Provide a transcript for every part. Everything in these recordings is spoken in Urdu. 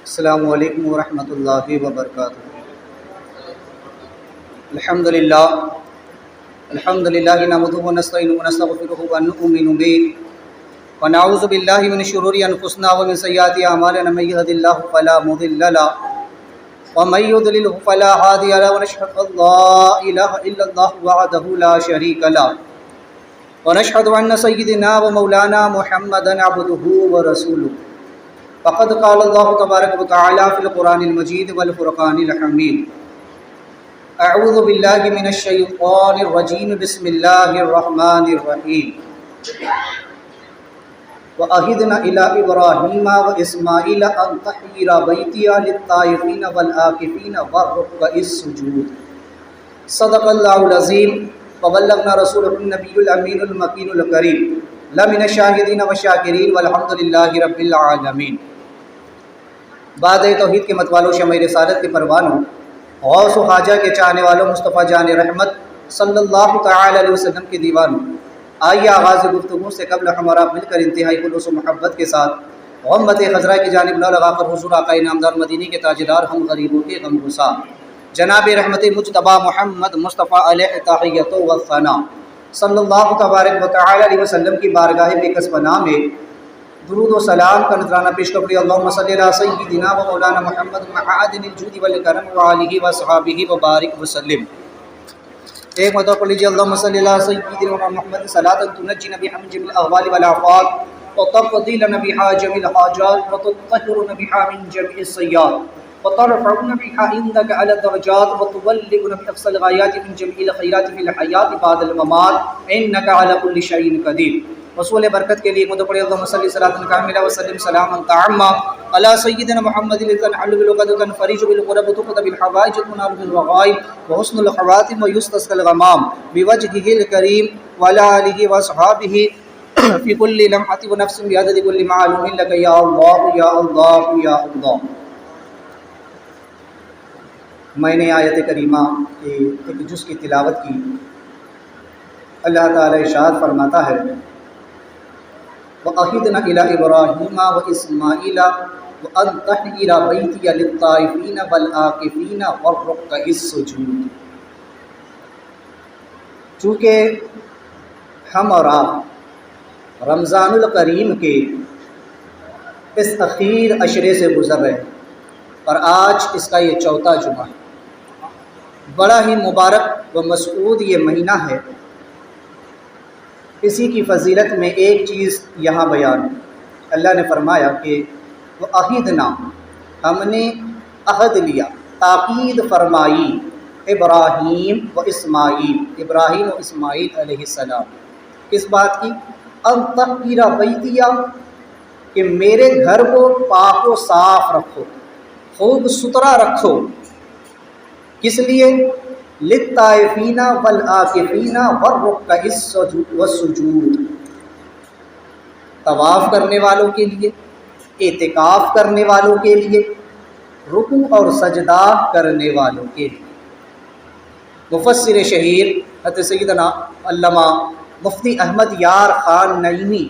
السلام علیکم ورحمۃ اللہ وبرکاتہ۔ الحمدللہ نحمدہ ونستعینہ ونستغفرہ ونؤمن بہ ونعوذ باللہ من شرور انفسنا ومن سیئات اعمالنا من یہد اللہ فلا مضل له ومن یضلل فلا ہادی له ونشهد ان لا الہ الا اللہ وحدہ لا شریک له ونشهد ان سیدنا ومولانا محمدا عبدہ ورسولہ۔ فقد قال اللہ تبارک وتعالی فی القرآن المجید والفرقان الحمید۔ اعوذ باللہ من الشیطان الرجیم، بسم اللہ الرحمن الرحیم۔ وَأَهِدْنَا إِلَىٰ إِبْرَاهِيمَ وَإِسْمَاعِيلَ أَن طَهِّرَ بَيْتِيَ لِلطَّائِفِينَ وَالْعَاكِفِينَ وَالرُّكَّعِ السُّجُودِ۔ صدق اللہ العظیم وبلغنا رسولہ النبی الامین المکین الکریم، لمن الشاہدین والشاکرین والحمد للہ رب العالمین۔ بعد توحید کے متوالوں، شمع رسالت کے پروانوں، غوث و خواجہ کے چاہنے والوں، مصطفیٰ جان رحمت صلی اللہ تعالی علیہ وسلم کے دیوانوں، آئیے آغاز گفتگو سے قبل ہمارا مل کر انتہائی خلوص و محبت کے ساتھ غمت خضرا کی جانب نہ لگا کر حضور آقا نامدار مدینے کے تاجدار ہم غریبوں کے غم گسار جناب رحمت مجتبی محمد مصطفیٰ علیہ تحیۃ و ثنا صلی اللہ تبارک و تعالی علیہ وسلم کی بارگاہ بے کس پناہ میں درود و سلام کا نذرانہ پیش کرتے ہیں۔ اللہم صلی علی سیدنا و مولانا محمد معادن الجود والکرم وآلہ وصحابہ وبارک وسلم۔ ایک مرتبہ پڑھ لیجیے، اللہم صلی علی سیدنا محمد صلاۃ تنجینا بہا من جمیع الاحوال والآفات وتقضی لنا بہا جمیع الحاجات وتطہرنا بہا من جمیع السیئات وترفعنا بها عندك على الدرجات وتبلغنا بأقصى الغايات من جميع الخيرات في الحياة بعد الممات إنك على كل شيء قدير۔ وصول برکت کے لیے مدد پڑے، اللهم صل صلاة كاملة وسلم سلاما تعما على سيدنا محمد الذي تنحل بالعقد وتنفرج بالكرب وتقضى بالحوائج وتنال بالرغائب وحسن الخواتم ويستسقى الغمام بوجهه الكريم وعلى آله وأصحابه في كل لمحة ونفس بعدد كل معلوم لك يا الله يا الله يا الله۔ میں نے آیت کریمہ کے ایک جز کی تلاوت کی۔ اللہ تعالی ارشاد فرماتا ہے، وَأَهِدْنَا إِلَىٰ إِبْرَاهِيمَ وَإِسْمَاعِيلَ وَأَن طَهِّرَ بَيْتِيَ لِلطَّائِفِينَ وَالْعَاكِفِينَ وَالرُّكَّعِ السُّجُودِ۔ چونکہ ہم اور آپ رمضان الکریم کے اس اخیر عشرے سے گزر رہے ہیں اور آج اس کا یہ چوتھا جمعہ ہے۔ بڑا ہی مبارک و مسعود یہ مہینہ ہے۔ اسی کی فضیلت میں ایک چیز یہاں بیان ہے۔ اللہ نے فرمایا کہ وہ عہدنا، ہم نے عہد لیا، تاکید فرمائی، ابراہیم و اسماعیل، ابراہیم و اسماعیل علیہ السلام، کس بات کی؟ ان طہر بیتیا، کہ میرے گھر کو پاک و صاف رکھو، خوب ستھرا رکھو۔ کس لیے؟ للطائفین والعاکفین والرکع السجود، طواف کرنے والوں کے لیے، اعتکاف کرنے والوں کے لیے، رکوع اور سجدہ کرنے والوں کے لیے۔ مفسر شہیر حضرت سیدنا علامہ مفتی احمد یار خان نعیمی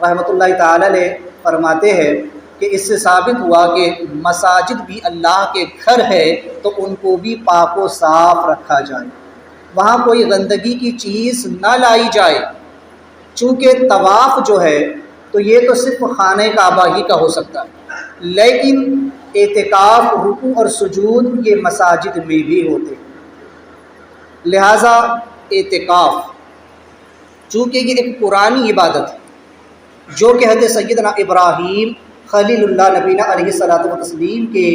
رحمۃ اللہ تعالی علیہ فرماتے ہیں کہ اس سے ثابت ہوا کہ مساجد بھی اللہ کے گھر ہے تو ان کو بھی پاک و صاف رکھا جائے، وہاں کوئی گندگی کی چیز نہ لائی جائے۔ چونکہ طواف جو ہے تو یہ تو صرف خانہ کعبہ ہی کا ہو سکتا ہے، لیکن اعتکاف، رکوع اور سجود یہ مساجد میں بھی ہوتے ہیں۔ لہٰذا اعتکاف چونکہ یہ ایک پرانی عبادت ہے جو کہ حضرت سیدنا ابراہیم خلیل اللہ نبینا علیہ الصلوۃ والتسلیم کے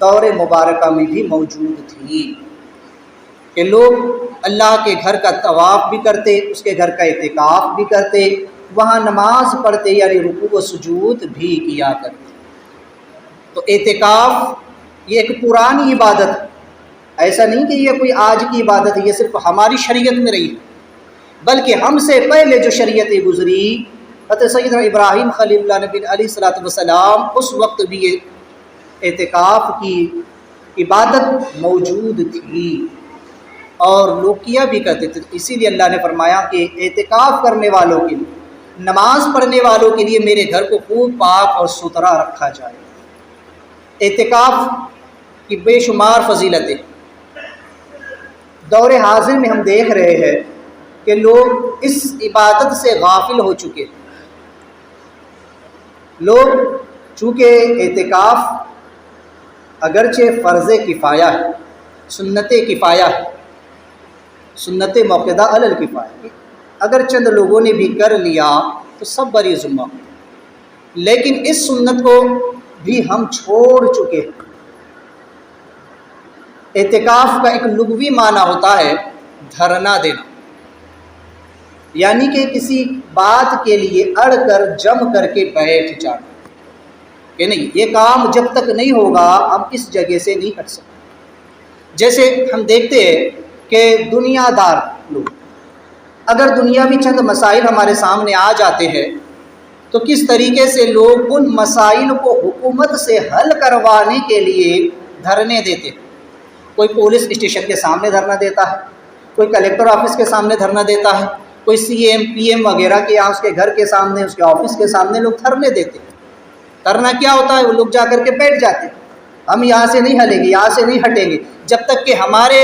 دور مبارکہ میں بھی موجود تھی، کہ لوگ اللہ کے گھر کا طواف بھی کرتے، اس کے گھر کا اعتکاف بھی کرتے، وہاں نماز پڑھتے، یعنی رکوع و سجود بھی کیا کرتے۔ تو اعتکاف یہ ایک پرانی عبادت ہے، ایسا نہیں کہ یہ کوئی آج کی عبادت ہے، یہ صرف ہماری شریعت میں رہی ہے، بلکہ ہم سے پہلے جو شریعتیں گزری، حضرت سیدنا ابراہیم خلیل اللہ نبی علیہ الصلوۃ والسلام، اس وقت بھی یہ اعتکاف کی عبادت موجود تھی اور لوگ کیا بھی کرتے تھے۔ اسی لیے اللہ نے فرمایا کہ اعتکاف کرنے والوں کے لیے، نماز پڑھنے والوں کے لیے میرے گھر کو خوب پاک اور ستھرا رکھا جائے۔ اعتکاف کی بے شمار فضیلتیں دور حاضر میں ہم دیکھ رہے ہیں کہ لوگ اس عبادت سے غافل ہو چکے. لوگ چونکہ اعتکاف اگرچہ فرض کفایہ ہے، سنت کفایہ ہے، سنت موقدہ علی الکفایہ، اگر چند لوگوں نے بھی کر لیا تو سب بری ذمہ، لیکن اس سنت کو بھی ہم چھوڑ چکے. اعتکاف کا ایک لغوی معنی ہوتا ہے دھرنا دینا، یعنی کہ کسی بات کے لیے اڑ کر جم کر کے بیٹھ جانا کہ نہیں یہ کام جب تک نہیں ہوگا ہم اس جگہ سے نہیں ہٹ سکتے. جیسے ہم دیکھتے ہیں کہ دنیا دار لوگ اگر دنیاوی چند مسائل ہمارے سامنے آ جاتے ہیں تو کس طریقے سے لوگ ان مسائل کو حکومت سے حل کروانے کے لیے دھرنے دیتے ہیں. کوئی پولیس اسٹیشن کے سامنے دھرنا دیتا ہے، کوئی کلیکٹر آفس کے سامنے دھرنا دیتا ہے، کوئی سی ایم پی ایم وغیرہ کے یہاں اس کے گھر کے سامنے، اس کے آفس کے سامنے لوگ دھرنے دیتے ہیں. دھرنا کیا ہوتا ہے؟ وہ لوگ جا کر کے بیٹھ جاتے ہیں، ہم یہاں سے نہیں ہلیں گے، یہاں سے نہیں ہٹیں گے جب تک کہ ہمارے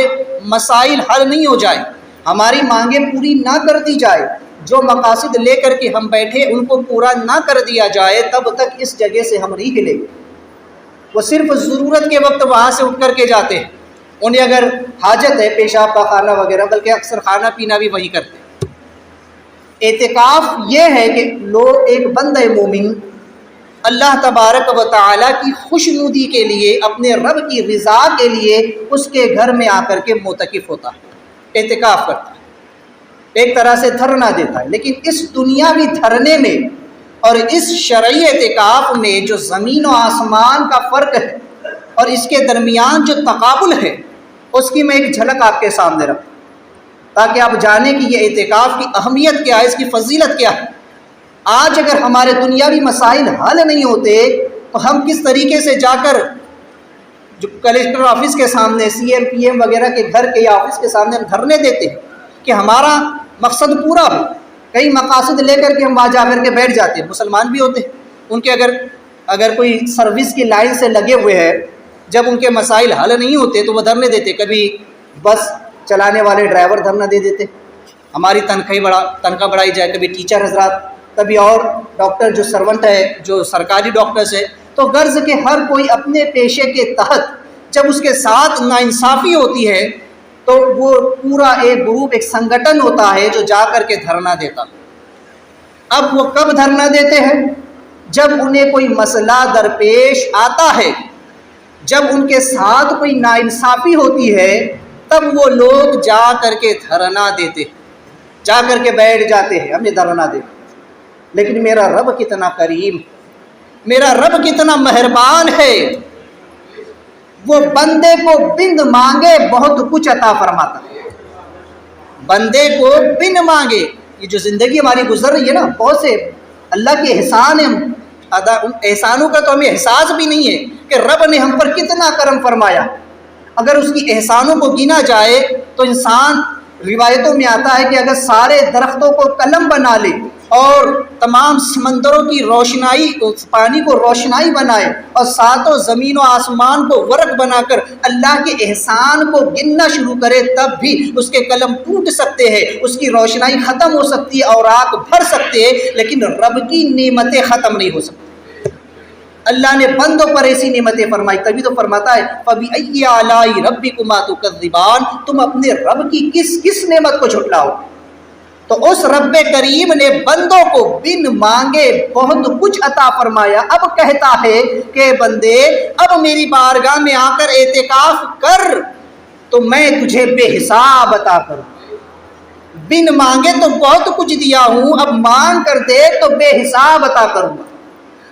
مسائل حل نہیں ہو جائے، ہماری مانگیں پوری نہ کر دی جائے، جو مقاصد لے کر کے ہم بیٹھے ان کو پورا نہ کر دیا جائے تب تک اس جگہ سے ہم نہیں ہلیں گے. وہ صرف ضرورت کے وقت وہاں سے اٹھ کر کے جاتے ہیں، انہیں اگر حاجت ہے پیشاب پاخانہ وغیرہ، بلکہ اکثر کھانا پینا بھی وہی کرتے ہیں. اعتکاف یہ ہے کہ لوگ ایک بندہ مومن اللہ تبارک و تعالیٰ کی خوشنودی کے لیے، اپنے رب کی رضا کے لیے اس کے گھر میں آ کر کے معتکف ہوتا ہے، اعتکاف کرتا ہے، ایک طرح سے دھرنا دیتا ہے. لیکن اس دنیاوی دھرنے میں اور اس شرعی اعتکاف میں جو زمین و آسمان کا فرق ہے اور اس کے درمیان جو تقابل ہے اس کی میں ایک جھلک آپ کے سامنے رکھوں تاکہ آپ جانیں کہ یہ اعتکاف کی اہمیت کیا ہے، اس کی فضیلت کیا ہے. آج اگر ہمارے دنیاوی مسائل حل نہیں ہوتے تو ہم کس طریقے سے جا کر جو کلیکٹر آفس کے سامنے، سی ایم پی ایم وغیرہ کے گھر کے یا آفس کے سامنے ہم دھرنے دیتے ہیں کہ ہمارا مقصد پورا ہو. کئی مقاصد لے کر کے ہم وہاں جا کر کے بیٹھ جاتے ہیں. مسلمان بھی ہوتے ہیں، ان کے اگر کوئی سروس کی لائن سے لگے ہوئے ہیں، جب ان کے مسائل حل نہیں ہوتے تو وہ دھرنے دیتے. کبھی بس چلانے والے ڈرائیور دھرنا دے دیتے ہماری تنخواہ بڑھائی جائے، کبھی ٹیچر حضرات، کبھی اور ڈاکٹر جو سرونٹ ہے، جو سرکاری ڈاکٹرز ہے. تو غرض کہ ہر کوئی اپنے پیشے کے تحت جب اس کے ساتھ ناانصافی ہوتی ہے تو وہ پورا ایک گروپ، ایک سنگٹن ہوتا ہے جو جا کر کے دھرنا دیتا. اب وہ کب دھرنا دیتے ہیں؟ جب انہیں کوئی مسئلہ درپیش آتا ہے، جب ان کے ساتھ کوئی ناانصافی ہوتی ہے تب وہ لوگ جا کر کے دھرنا دیتے، جا کر کے بیٹھ جاتے ہیں، ہمیں دھرنا دے. لیکن میرا رب کتنا کریم، میرا رب کتنا مہربان ہے، وہ بندے کو بن مانگے بہت کچھ عطا فرماتا ہے. بندے کو بن مانگے، یہ جو زندگی ہماری گزر رہی ہے نا، بہت سے اللہ کے احسان ہیں، ان احسانوں کا تو ہمیں احساس بھی نہیں ہے کہ رب نے ہم پر کتنا کرم فرمایا. اگر اس کی احسانوں کو گنا جائے تو انسان، روایتوں میں آتا ہے کہ اگر سارے درختوں کو قلم بنا لے اور تمام سمندروں کی روشنائی، پانی کو روشنائی بنائے اور ساتوں زمین و آسمان کو ورق بنا کر اللہ کے احسان کو گننا شروع کرے تب بھی اس کے قلم ٹوٹ سکتے ہیں، اس کی روشنائی ختم ہو سکتی ہے اور آگ بھر سکتے ہیں، لیکن رب کی نعمتیں ختم نہیں ہو سکتی. اللہ نے بندوں پر ایسی نعمتیں فرمائی، تبھی تو فرماتا ہے فَبِأَيِّ آلَاءِ رَبِّكُمَا تُكَذِّبَانِ، تم اپنے رب کی کس نعمت کو جھٹلاؤ. تو اس رب کریم نے بندوں کو بن مانگے بہت کچھ عطا فرمایا. اب کہتا ہے کہ بندے اب میری بارگاہ میں آ کر اعتکاف کر تو میں تجھے بے حساب عطا کروں. بن مانگے تو بہت کچھ دیا ہوں، اب مانگ کر دے تو بے حساب عطا کروں گا.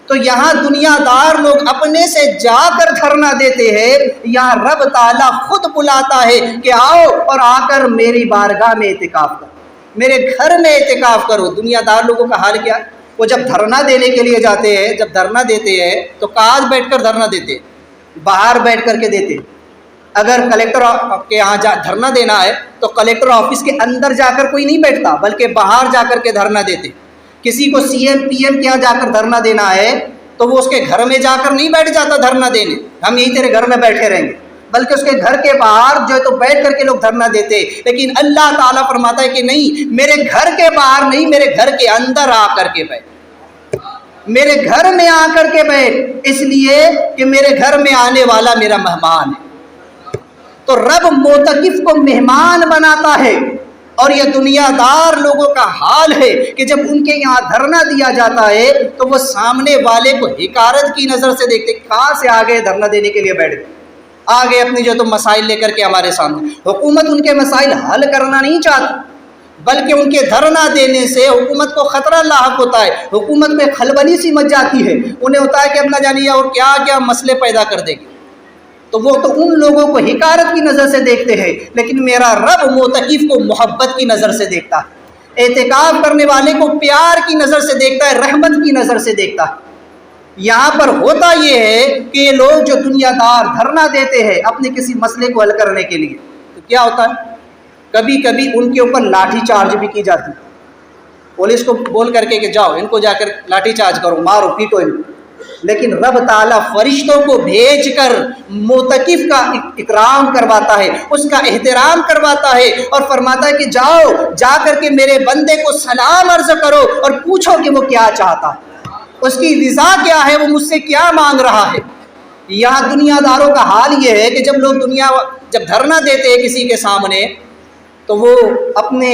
تو یہاں دنیا دار لوگ اپنے سے جا کر دھرنا دیتے ہیں، یہاں رب تعالیٰ خود بلاتا ہے کہ آؤ اور آ کر میری بارگاہ میں اعتکاف کرو، میرے گھر میں اعتکاف کرو. دنیا دار لوگوں کا حال کیا؟ وہ جب دھرنا دینے کے لیے جاتے ہیں، جب دھرنا دیتے ہیں تو کاج بیٹھ کر دھرنا دیتے ہیں، باہر بیٹھ کر کے دیتے. اگر کلیکٹر کے یہاں دھرنا دینا ہے تو کلیکٹر آفس کے اندر جا کر کوئی نہیں بیٹھتا بلکہ باہر جا کر کے دھرنا دیتے. کسی کو سی ایم پی ایم کے یہاں جا کر دھرنا دینا ہے تو وہ اس کے گھر میں جا کر نہیں بیٹھ جاتا دھرنا دینے، ہم یہی تیرے گھر میں بیٹھے رہیں گے، بلکہ اس کے گھر کے باہر جو ہے تو بیٹھ کر کے لوگ دھرنا دیتے. لیکن اللہ تعالیٰ فرماتا ہے کہ نہیں، میرے گھر کے باہر نہیں، میرے گھر کے اندر آ کر کے بیٹھ، میرے گھر میں آ کر کے بیٹھ، اس لیے کہ میرے گھر میں آنے والا میرا مہمان ہے. تو رب معتکف کو مہمان بناتا ہے. اور یہ دنیا دار لوگوں کا حال ہے کہ جب ان کے یہاں دھرنا دیا جاتا ہے تو وہ سامنے والے کو حقارت کی نظر سے دیکھتے، کہاں سے آگے دھرنا دینے کے لیے بیٹھ گئے، آگے اپنی جو تو مسائل لے کر کے ہمارے سامنے. حکومت ان کے مسائل حل کرنا نہیں چاہتی، بلکہ ان کے دھرنا دینے سے حکومت کو خطرہ لاحق ہوتا ہے، حکومت میں خلبلی سی مچ جاتی ہے، انہیں ہوتا ہے کہ اب نہ جانیے اور کیا کیا مسئلے پیدا کر دے گی. تو وہ تو ان لوگوں کو حقارت کی نظر سے دیکھتے ہیں، لیکن میرا رب معتکف کو محبت کی نظر سے دیکھتا ہے، اعتکاف کرنے والے کو پیار کی نظر سے دیکھتا ہے، رحمت کی نظر سے دیکھتا ہے. یہاں پر ہوتا یہ ہے کہ یہ لوگ جو دنیا دار دھرنا دیتے ہیں اپنے کسی مسئلے کو حل کرنے کے لیے، تو کیا ہوتا ہے، کبھی کبھی ان کے اوپر لاٹھی چارج بھی کی جاتی ہے، پولیس کو بول کر کے کہ جاؤ ان کو جا کر لاٹھی چارج کرو، مارو پیٹو ان کو. لیکن رب تعالیٰ فرشتوں کو بھیج کر معتکف کا اکرام کرواتا ہے، اس کا احترام کرواتا ہے، اور فرماتا ہے کہ جاؤ جا کر کے میرے بندے کو سلام عرض کرو اور پوچھو کہ وہ کیا چاہتا ہے، اس کی رضا کیا ہے، وہ مجھ سے کیا مانگ رہا ہے. یہاں دنیا داروں کا حال یہ ہے کہ جب لوگ جب دھرنا دیتے ہیں کسی کے سامنے تو وہ اپنے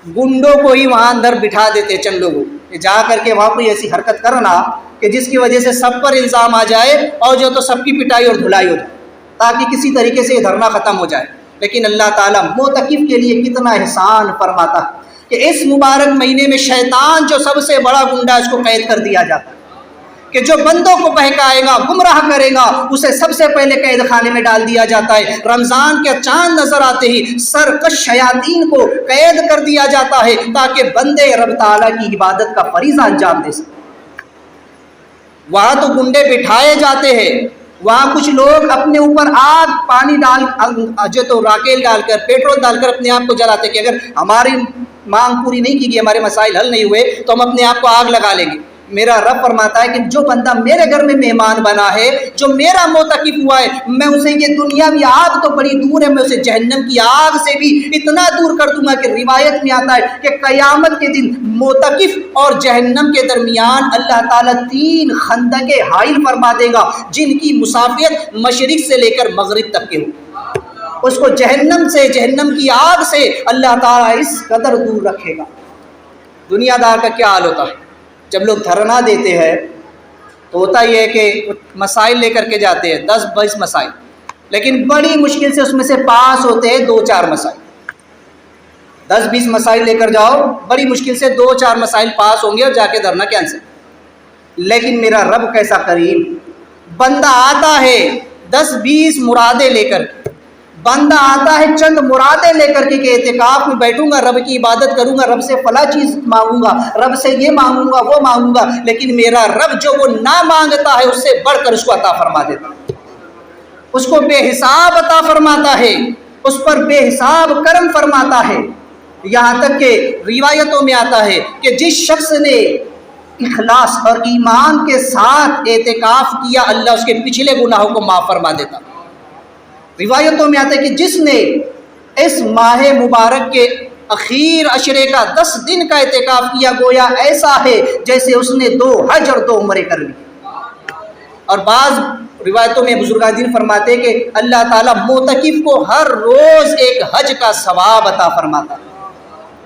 گنڈوں کو ہی وہاں اندر بٹھا دیتے، چند لوگوں کہ جا کر کے وہاں کوئی ایسی حرکت کرنا کہ جس کی وجہ سے سب پر الزام آ جائے اور جو تو سب کی پٹائی اور دھلائی ہو جائے، تاکہ کسی طریقے سے یہ دھرنا ختم ہو جائے. لیکن اللہ تعالیٰ معتکف کے لیے کتنا احسان فرماتا ہے کہ اس مبارک مہینے میں شیطان جو سب سے بڑا گنڈا، اس کو قید کر دیا جاتا ہے کہ جو بندوں کو بہکائے گا، گمراہ کرے گا، اسے سب سے پہلے قید خانے میں ڈال دیا جاتا ہے. رمضان کے چاند نظر آتے ہی سرکش شیاطین کو قید کر دیا جاتا ہے تاکہ بندے رب تعالیٰ کی عبادت کا فریضہ انجام دے سکیں. وہاں تو گنڈے بٹھائے جاتے ہیں، وہاں کچھ لوگ اپنے اوپر آگ پانی ڈال جو تو راکیل ڈال کر پیٹرول ڈال کر اپنے آپ کو جلاتے کہ اگر ہماری مانگ پوری نہیں کی گئی، ہمارے مسائل حل نہیں ہوئے تو ہم اپنے آپ کو آگ لگا لیں گے. میرا رب فرماتا ہے کہ جو بندہ میرے گھر میں مہمان بنا ہے، جو میرا معتکف ہوا ہے، میں اسے یہ دنیاوی آگ تو بڑی دور ہے، میں اسے جہنم کی آگ سے بھی اتنا دور کر دوں گا کہ روایت میں آتا ہے کہ قیامت کے دن معتکف اور جہنم کے درمیان اللہ تعالیٰ 3 خندقیں حائل فرما دے گا جن کی مسافت مشرق سے لے کر مغرب تک کے ہو. اس کو جہنم سے، جہنم کی آگ سے اللہ تعالیٰ اس قدر دور رکھے گا. دنیا دار کا کیا حال ہوتا ہے جب لوگ دھرنا دیتے ہیں تو ہوتا یہ ہے کہ مسائل لے کر کے جاتے ہیں 10-20 مسائل، لیکن بڑی مشکل سے اس میں سے پاس ہوتے ہیں 2-4 مسائل. 10-20 مسائل لے کر جاؤ، بڑی مشکل سے 2-4 مسائل پاس ہوں گے اور جا کے دھرنا کینسل. لیکن میرا رب کیسا کریم، بندہ آتا ہے 10-20 مرادیں لے کر، بندہ آتا ہے چند مرادیں لے کر کے کہ اعتکاف میں بیٹھوں گا، رب کی عبادت کروں گا، رب سے فلاں چیز مانگوں گا، رب سے یہ مانگوں گا، وہ مانگوں گا. لیکن میرا رب جو وہ نہ مانگتا ہے اس سے بڑھ کر اس کو عطا فرما دیتا ہے، اس کو بے حساب عطا فرماتا ہے، اس پر بے حساب کرم فرماتا ہے. یہاں تک کہ روایتوں میں آتا ہے کہ جس شخص نے اخلاص اور ایمان کے ساتھ اعتکاف کیا، اللہ اس کے پچھلے گناہوں کو معاف فرما دیتا. روایتوں میں آتا ہے کہ جس نے اس ماہ مبارک کے اخیر عشرے کا 10 دن کا اعتکاف کیا، گویا ایسا ہے جیسے اس نے 2 حج اور 2 عمرے کر لی. اور بعض روایتوں میں بزرگان دین فرماتے ہیں کہ اللہ تعالیٰ معتکف کو ہر روز ایک حج کا ثواب عطا فرماتا ہے.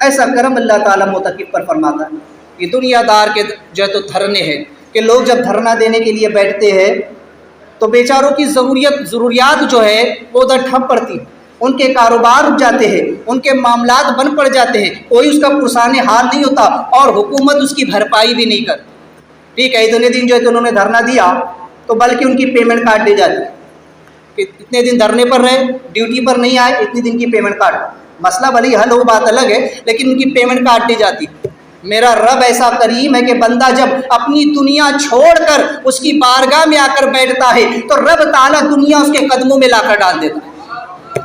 ایسا کرم اللہ تعالیٰ معتکف پر فرماتا ہے. یہ دنیا دار کے جو ہے تو دھرنے ہیں کہ لوگ جب دھرنا دینے کے لیے بیٹھتے ہیں تو بیچاروں کی ضروریات جو ہے وہ ادھر ٹھپ پڑتی ہیں، ان کے کاروبار رک جاتے ہیں، ان کے معاملات بند پڑ جاتے ہیں، کوئی اس کا پرسان حال نہیں ہوتا اور حکومت اس کی بھرپائی بھی نہیں کرتی. ٹھیک ہے، اتنے دن جو ہے تو انہوں نے دھرنا دیا تو بلکہ ان کی پیمنٹ کاٹ دی جاتی کہ اتنے دن دھرنے پر رہے، ڈیوٹی پر نہیں آئے، اتنے دن کی پیمنٹ کاٹ. مسئلہ بھلی حل ہو بات الگ ہے، لیکن ان کی پیمنٹ کاٹ دی جاتی. میرا رب ایسا کریم ہے کہ بندہ جب اپنی دنیا چھوڑ کر اس کی بارگاہ میں آ کر بیٹھتا ہے تو رب تعالیٰ دنیا اس کے قدموں میں لا کر ڈال دیتا ہے.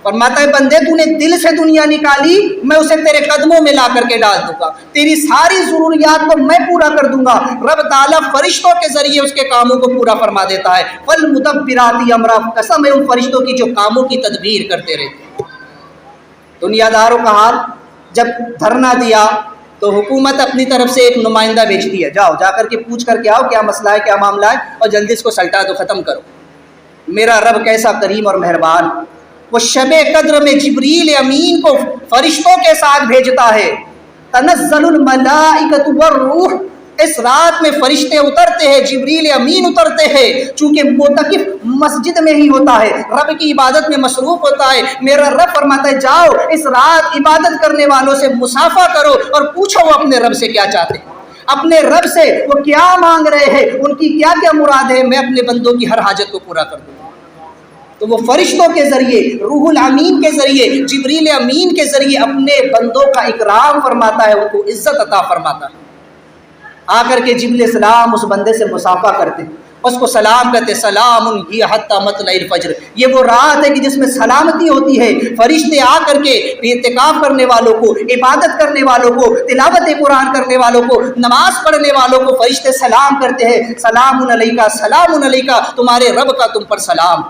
فرماتا ہے بندے تو نے دل سے دنیا نکالی، میں اسے تیرے قدموں میں لا کر کے ڈال دوں گا، تیری ساری ضروریات کو میں پورا کر دوں گا۔ رب تعالیٰ فرشتوں کے ذریعے اس کے کاموں کو پورا فرما دیتا ہے۔ فالمدبرات امرا، قسم ہے ان فرشتوں کی جو کاموں کی تدبیر کرتے رہتے ہیں۔ دنیا داروں کا حال، جب دھرنا دیا تو حکومت اپنی طرف سے ایک نمائندہ بھیجتی ہے، جاؤ جا کر کے پوچھ کر کے آؤ کیا مسئلہ ہے، کیا معاملہ ہے، اور جلدی اس کو سلٹا دو، ختم کرو۔ میرا رب کیسا کریم اور مہربان، وہ شب قدر میں جبریل امین کو فرشتوں کے ساتھ بھیجتا ہے۔ تنزل الملائکۃ والروح، اس رات میں فرشتے اترتے ہیں، جبریل امین اترتے ہیں، چونکہ معتکف مسجد میں ہی ہوتا ہے، رب کی عبادت میں مصروف ہوتا ہے۔ میرا رب فرماتا ہے جاؤ اس رات عبادت کرنے والوں سے مصافحہ کرو اور پوچھو وہ اپنے رب سے کیا چاہتے ہیں، اپنے رب سے وہ کیا مانگ رہے ہیں، ان کی کیا کیا مراد ہے، میں اپنے بندوں کی ہر حاجت کو پورا کر دوں۔ تو وہ فرشتوں کے ذریعے، روح الامین کے ذریعے، جبریل امین کے ذریعے اپنے بندوں کا اکرام فرماتا ہے، ان کو عزت عطا فرماتا ہے۔ آ کر کے جبریل السلام اس بندے سے مصافحہ کرتے ہیں، اس کو سلام کہتے، سلام ہی حتی مطلع الفجر، یہ وہ رات ہے کہ جس میں سلامتی ہوتی ہے۔ فرشتے آ کر کے اعتکاف کرنے والوں کو، عبادت کرنے والوں کو، تلاوت قرآن کرنے والوں کو، نماز پڑھنے والوں کو فرشتے سلام کرتے ہیں، سلام علیکہ، سلام علیکہ، تمہارے رب کا تم پر سلام،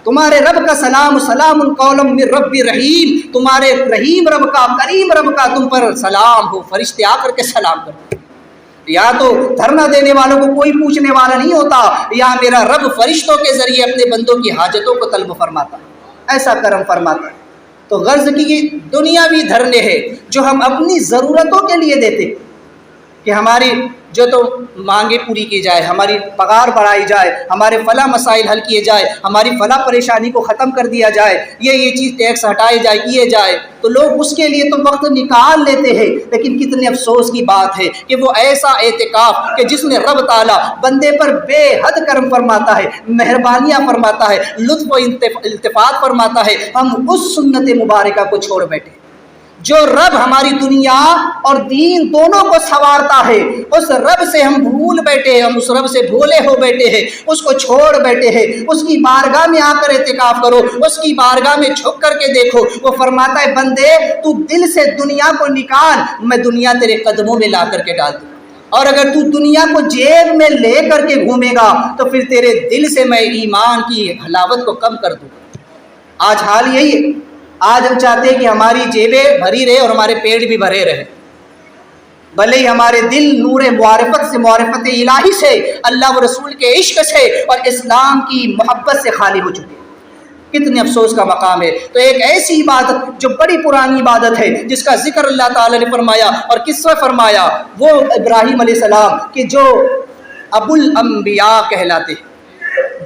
تمہارے رب کا سلام، سلام قولا من رب رحیم، تمہارے رحیم رب کا، کریم رب کا تم پر سلام ہو۔ فرشتے آ کر کے سلام کرتے ہیں۔ یا تو دھرنا دینے والوں کو کوئی پوچھنے والا نہیں ہوتا، یا میرا رب فرشتوں کے ذریعے اپنے بندوں کی حاجتوں کو طلب فرماتا ہے، ایسا کرم فرماتا ہے۔ تو غرض کی یہ دنیاوی دھرنے ہیں جو ہم اپنی ضرورتوں کے لیے دیتے، کہ ہماری جو تو مانگیں پوری کی جائے، ہماری پگار بڑھائی جائے، ہمارے فلاں مسائل حل کیے جائے، ہماری فلاں پریشانی کو ختم کر دیا جائے، یہ چیز ٹیکس ہٹائے جائے، کیے جائے، تو لوگ اس کے لیے تو وقت نکال لیتے ہیں۔ لیکن کتنے افسوس کی بات ہے کہ وہ ایسا اعتکاف کہ جس میں رب تعالیٰ بندے پر بے حد کرم فرماتا ہے، مہربانیاں فرماتا ہے، لطف و التفات فرماتا ہے، ہم اس سنت مبارکہ کو چھوڑ بیٹھے۔ جو رب ہماری دنیا اور دین دونوں کو سنوارتا ہے، اس رب سے ہم بھول بیٹھے ہیں، ہم اس رب سے بھولے ہو بیٹھے ہیں، اس کو چھوڑ بیٹھے ہیں۔ اس کی بارگاہ میں آ کر اعتکاف کرو، اس کی بارگاہ میں جھک کر کے دیکھو، وہ فرماتا ہے بندے تو دل سے دنیا کو نکال، میں دنیا تیرے قدموں میں لا کر کے ڈال دوں، اور اگر تو دنیا کو جیب میں لے کر کے گھومے گا تو پھر تیرے دل سے میں ایمان کی حلاوت کو کم کر دوں۔ آج حال یہی ہے، آج ہم چاہتے ہیں کہ ہماری جیبیں بھری رہے اور ہمارے پیٹ بھی بھرے رہے، بھلے ہی ہمارے دل نور معرفت سے، معرفت الہی سے، اللہ و رسول کے عشق سے اور اسلام کی محبت سے خالی ہو چکے۔ کتنے افسوس کا مقام ہے۔ تو ایک ایسی عبادت جو بڑی پرانی عبادت ہے، جس کا ذکر اللہ تعالیٰ نے فرمایا اور قصہ فرمایا، وہ ابراہیم علیہ السلام کہ جو ابو الانبیاء کہلاتے ہیں،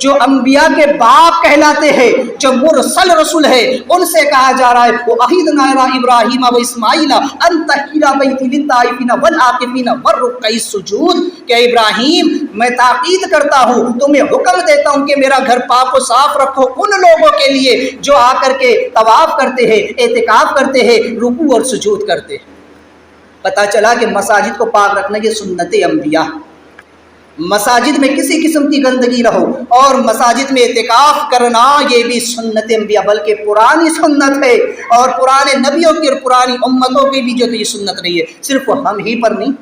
جو انبیاء کے باپ کہلاتے ہیں، جو مرسل رسول ہے، ان سے کہا جا رہا ہے وَعَهِدْنَا إِلَىٰ إِبْرَاهِيمَ وَإِسْمَاعِيلَ أَن طَهِّرَ بَيْتِي لِلطَّائِفِينَ وَالْعَاكِفِينَ وَالرُّكَّعِ السُّجُودِ، کہ ابراہیم میں تاکید کرتا ہوں، تمہیں حکم دیتا ہوں کہ میرا گھر پاک و صاف رکھو ان لوگوں کے لیے جو آ کر کے طواف کرتے ہیں، اعتکاف کرتے ہیں، رکوع اور سجود کرتے ہیں۔ پتہ چلا کہ مساجد کو پاک رکھنا یہ سنت انبیاء، مساجد میں کسی قسم کی گندگی رہو اور مساجد میں اعتکاف کرنا یہ بھی سنت انبیاء، بلکہ پرانی سنت ہے، اور پرانے نبیوں کی اور پرانی امتوں کی بھی جو یہ سنت رہی ہے، صرف ہم ہی پر نہیں۔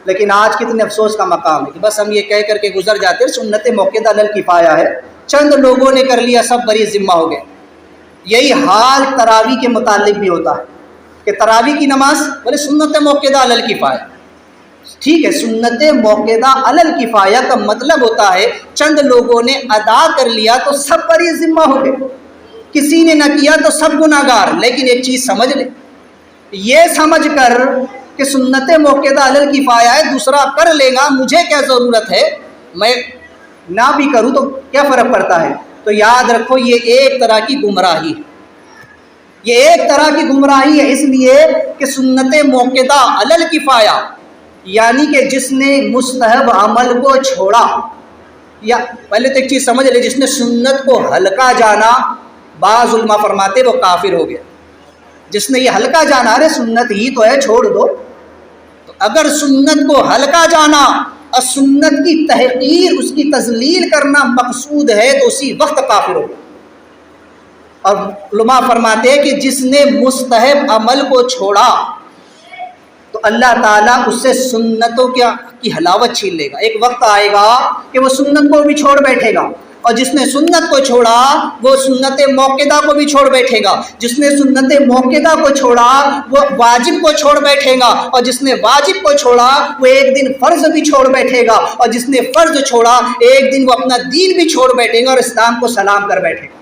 لیکن آج کتنے افسوس کا مقام ہے کہ بس ہم یہ کہہ کر کے گزر جاتے ہیں سنت موقعہ علی الکفایہ ہے، چند لوگوں نے کر لیا، سب بری ذمہ ہو گئے۔ یہی حال تراویح کے متعلق بھی ہوتا ہے کہ تراویح کی نماز بولے سنت موقعہ علی الکفایہ، ٹھیک ہے، سنت موقعہ علی الکفایہ کا مطلب ہوتا ہے چند لوگوں نے ادا کر لیا تو سب پر یہ ذمہ ہو گئے، کسی نے نہ کیا تو سب گناہگار۔ لیکن ایک چیز سمجھ لیں، یہ سمجھ کر کہ سنت موقعہ علی الکفایہ ہے، دوسرا کر لے گا، مجھے کیا ضرورت ہے، میں نہ بھی کروں تو کیا فرق پڑتا ہے، تو یاد رکھو یہ ایک طرح کی گمراہی ہے، یہ ایک طرح کی گمراہی ہے، اس لیے کہ سنت موقعہ علی الکفایہ یعنی کہ جس نے مستحب عمل کو چھوڑا، یا پہلے تو ایک چیز سمجھ لے، جس نے سنت کو ہلکا جانا، بعض علماء فرماتے وہ کافر ہو گیا۔ جس نے یہ ہلکا جانا، ارے سنت ہی تو ہے چھوڑ دو، تو اگر سنت کو ہلکا جانا اور سنت کی تحقیر، اس کی تذلیل کرنا مقصود ہے تو اسی وقت کافر ہو گیا۔ اور علماء فرماتے ہیں کہ جس نے مستحب عمل کو چھوڑا تو اللہ تعالیٰ اس سے سنتوں کی حلاوت چھین لے گا۔ ایک وقت آئے گا کہ وہ سنت کو بھی چھوڑ بیٹھے گا، اور جس نے سنت کو چھوڑا وہ سنت موقدہ کو بھی چھوڑ بیٹھے گا، جس نے سنت موقدہ کو چھوڑا وہ واجب کو چھوڑ بیٹھے گا، اور جس نے واجب کو چھوڑا وہ ایک دن فرض بھی چھوڑ بیٹھے گا، اور جس نے فرض چھوڑا ایک دن وہ اپنا دین بھی چھوڑ بیٹھے گا اور اسلام کو سلام کر بیٹھے گا۔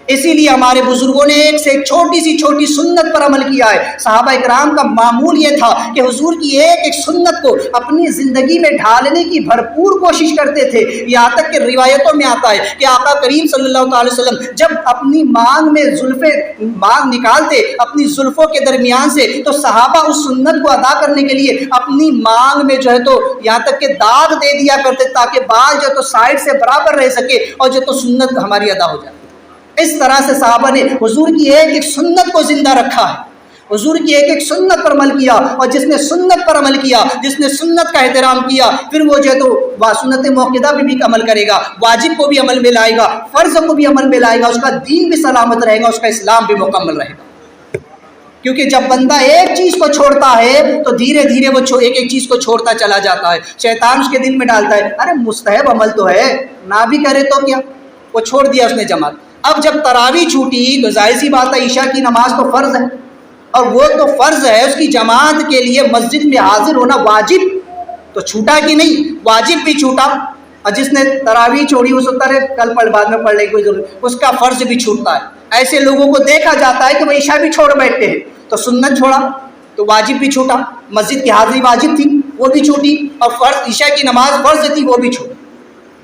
اسی لیے ہمارے بزرگوں نے ایک سے ایک چھوٹی سی چھوٹی سنت پر عمل کیا ہے۔ صحابہ اکرام کا معمول یہ تھا کہ حضور کی ایک ایک سنت کو اپنی زندگی میں ڈھالنے کی بھرپور کوشش کرتے تھے، یہاں تک کہ روایتوں میں آتا ہے کہ آقا کریم صلی اللہ علیہ وسلم جب اپنی مانگ میں مانگ نکالتے اپنی زلفوں کے درمیان سے، تو صحابہ اس سنت کو ادا کرنے کے لیے اپنی مانگ میں جو ہے تو یہاں تک کہ داغ دے دیا کرتے تاکہ بال جو تو سائڈ سے برابر رہ سکے اور جو تو سنت ہماری ادا ہو جائے۔ اس طرح سے صحابہ نے حضور کی ایک ایک سنت کو زندہ رکھا ہے، حضور کی ایک ایک سنت پر عمل کیا، اور جس نے سنت پر عمل کیا، جس نے سنت کا احترام کیا، پھر وہ جو ہے تو سنت موقدہ پہ بھی عمل کرے گا، واجب کو بھی عمل میں لائے گا، فرض کو بھی عمل میں لائے گا، اس کا دین بھی سلامت رہے گا، اس کا اسلام بھی مکمل رہے گا۔ کیونکہ جب بندہ ایک چیز کو چھوڑتا ہے تو دھیرے دھیرے وہ ایک ایک چیز کو چھوڑتا چلا جاتا ہے۔ شیطان اس کے دل میں ڈالتا ہے، ارے مستحب عمل تو ہے، نہ بھی کرے تو کیا، وہ چھوڑ دیا اس نے جماعت۔ اب جب تراویح چھوٹی تو ظاہر سی بات ہے عشاء کی نماز تو فرض ہے، اور وہ تو فرض ہے، اس کی جماعت کے لیے مسجد میں حاضر ہونا واجب، تو چھوٹا کہ نہیں، واجب بھی چھوٹا، اور جس نے تراویح چھوڑی اس طرح کل پڑھ بعد میں پڑھ لے کوئی ضرورت، اس کا فرض بھی چھوٹتا ہے۔ ایسے لوگوں کو دیکھا جاتا ہے کہ وہ عشاء بھی چھوڑ بیٹھتے ہیں، تو سنت چھوڑا تو واجب بھی چھوٹا، مسجد کی حاضری واجب تھی وہ بھی چھوٹی، اور فرض عشاء کی نماز فرض تھی وہ بھی چھوٹی۔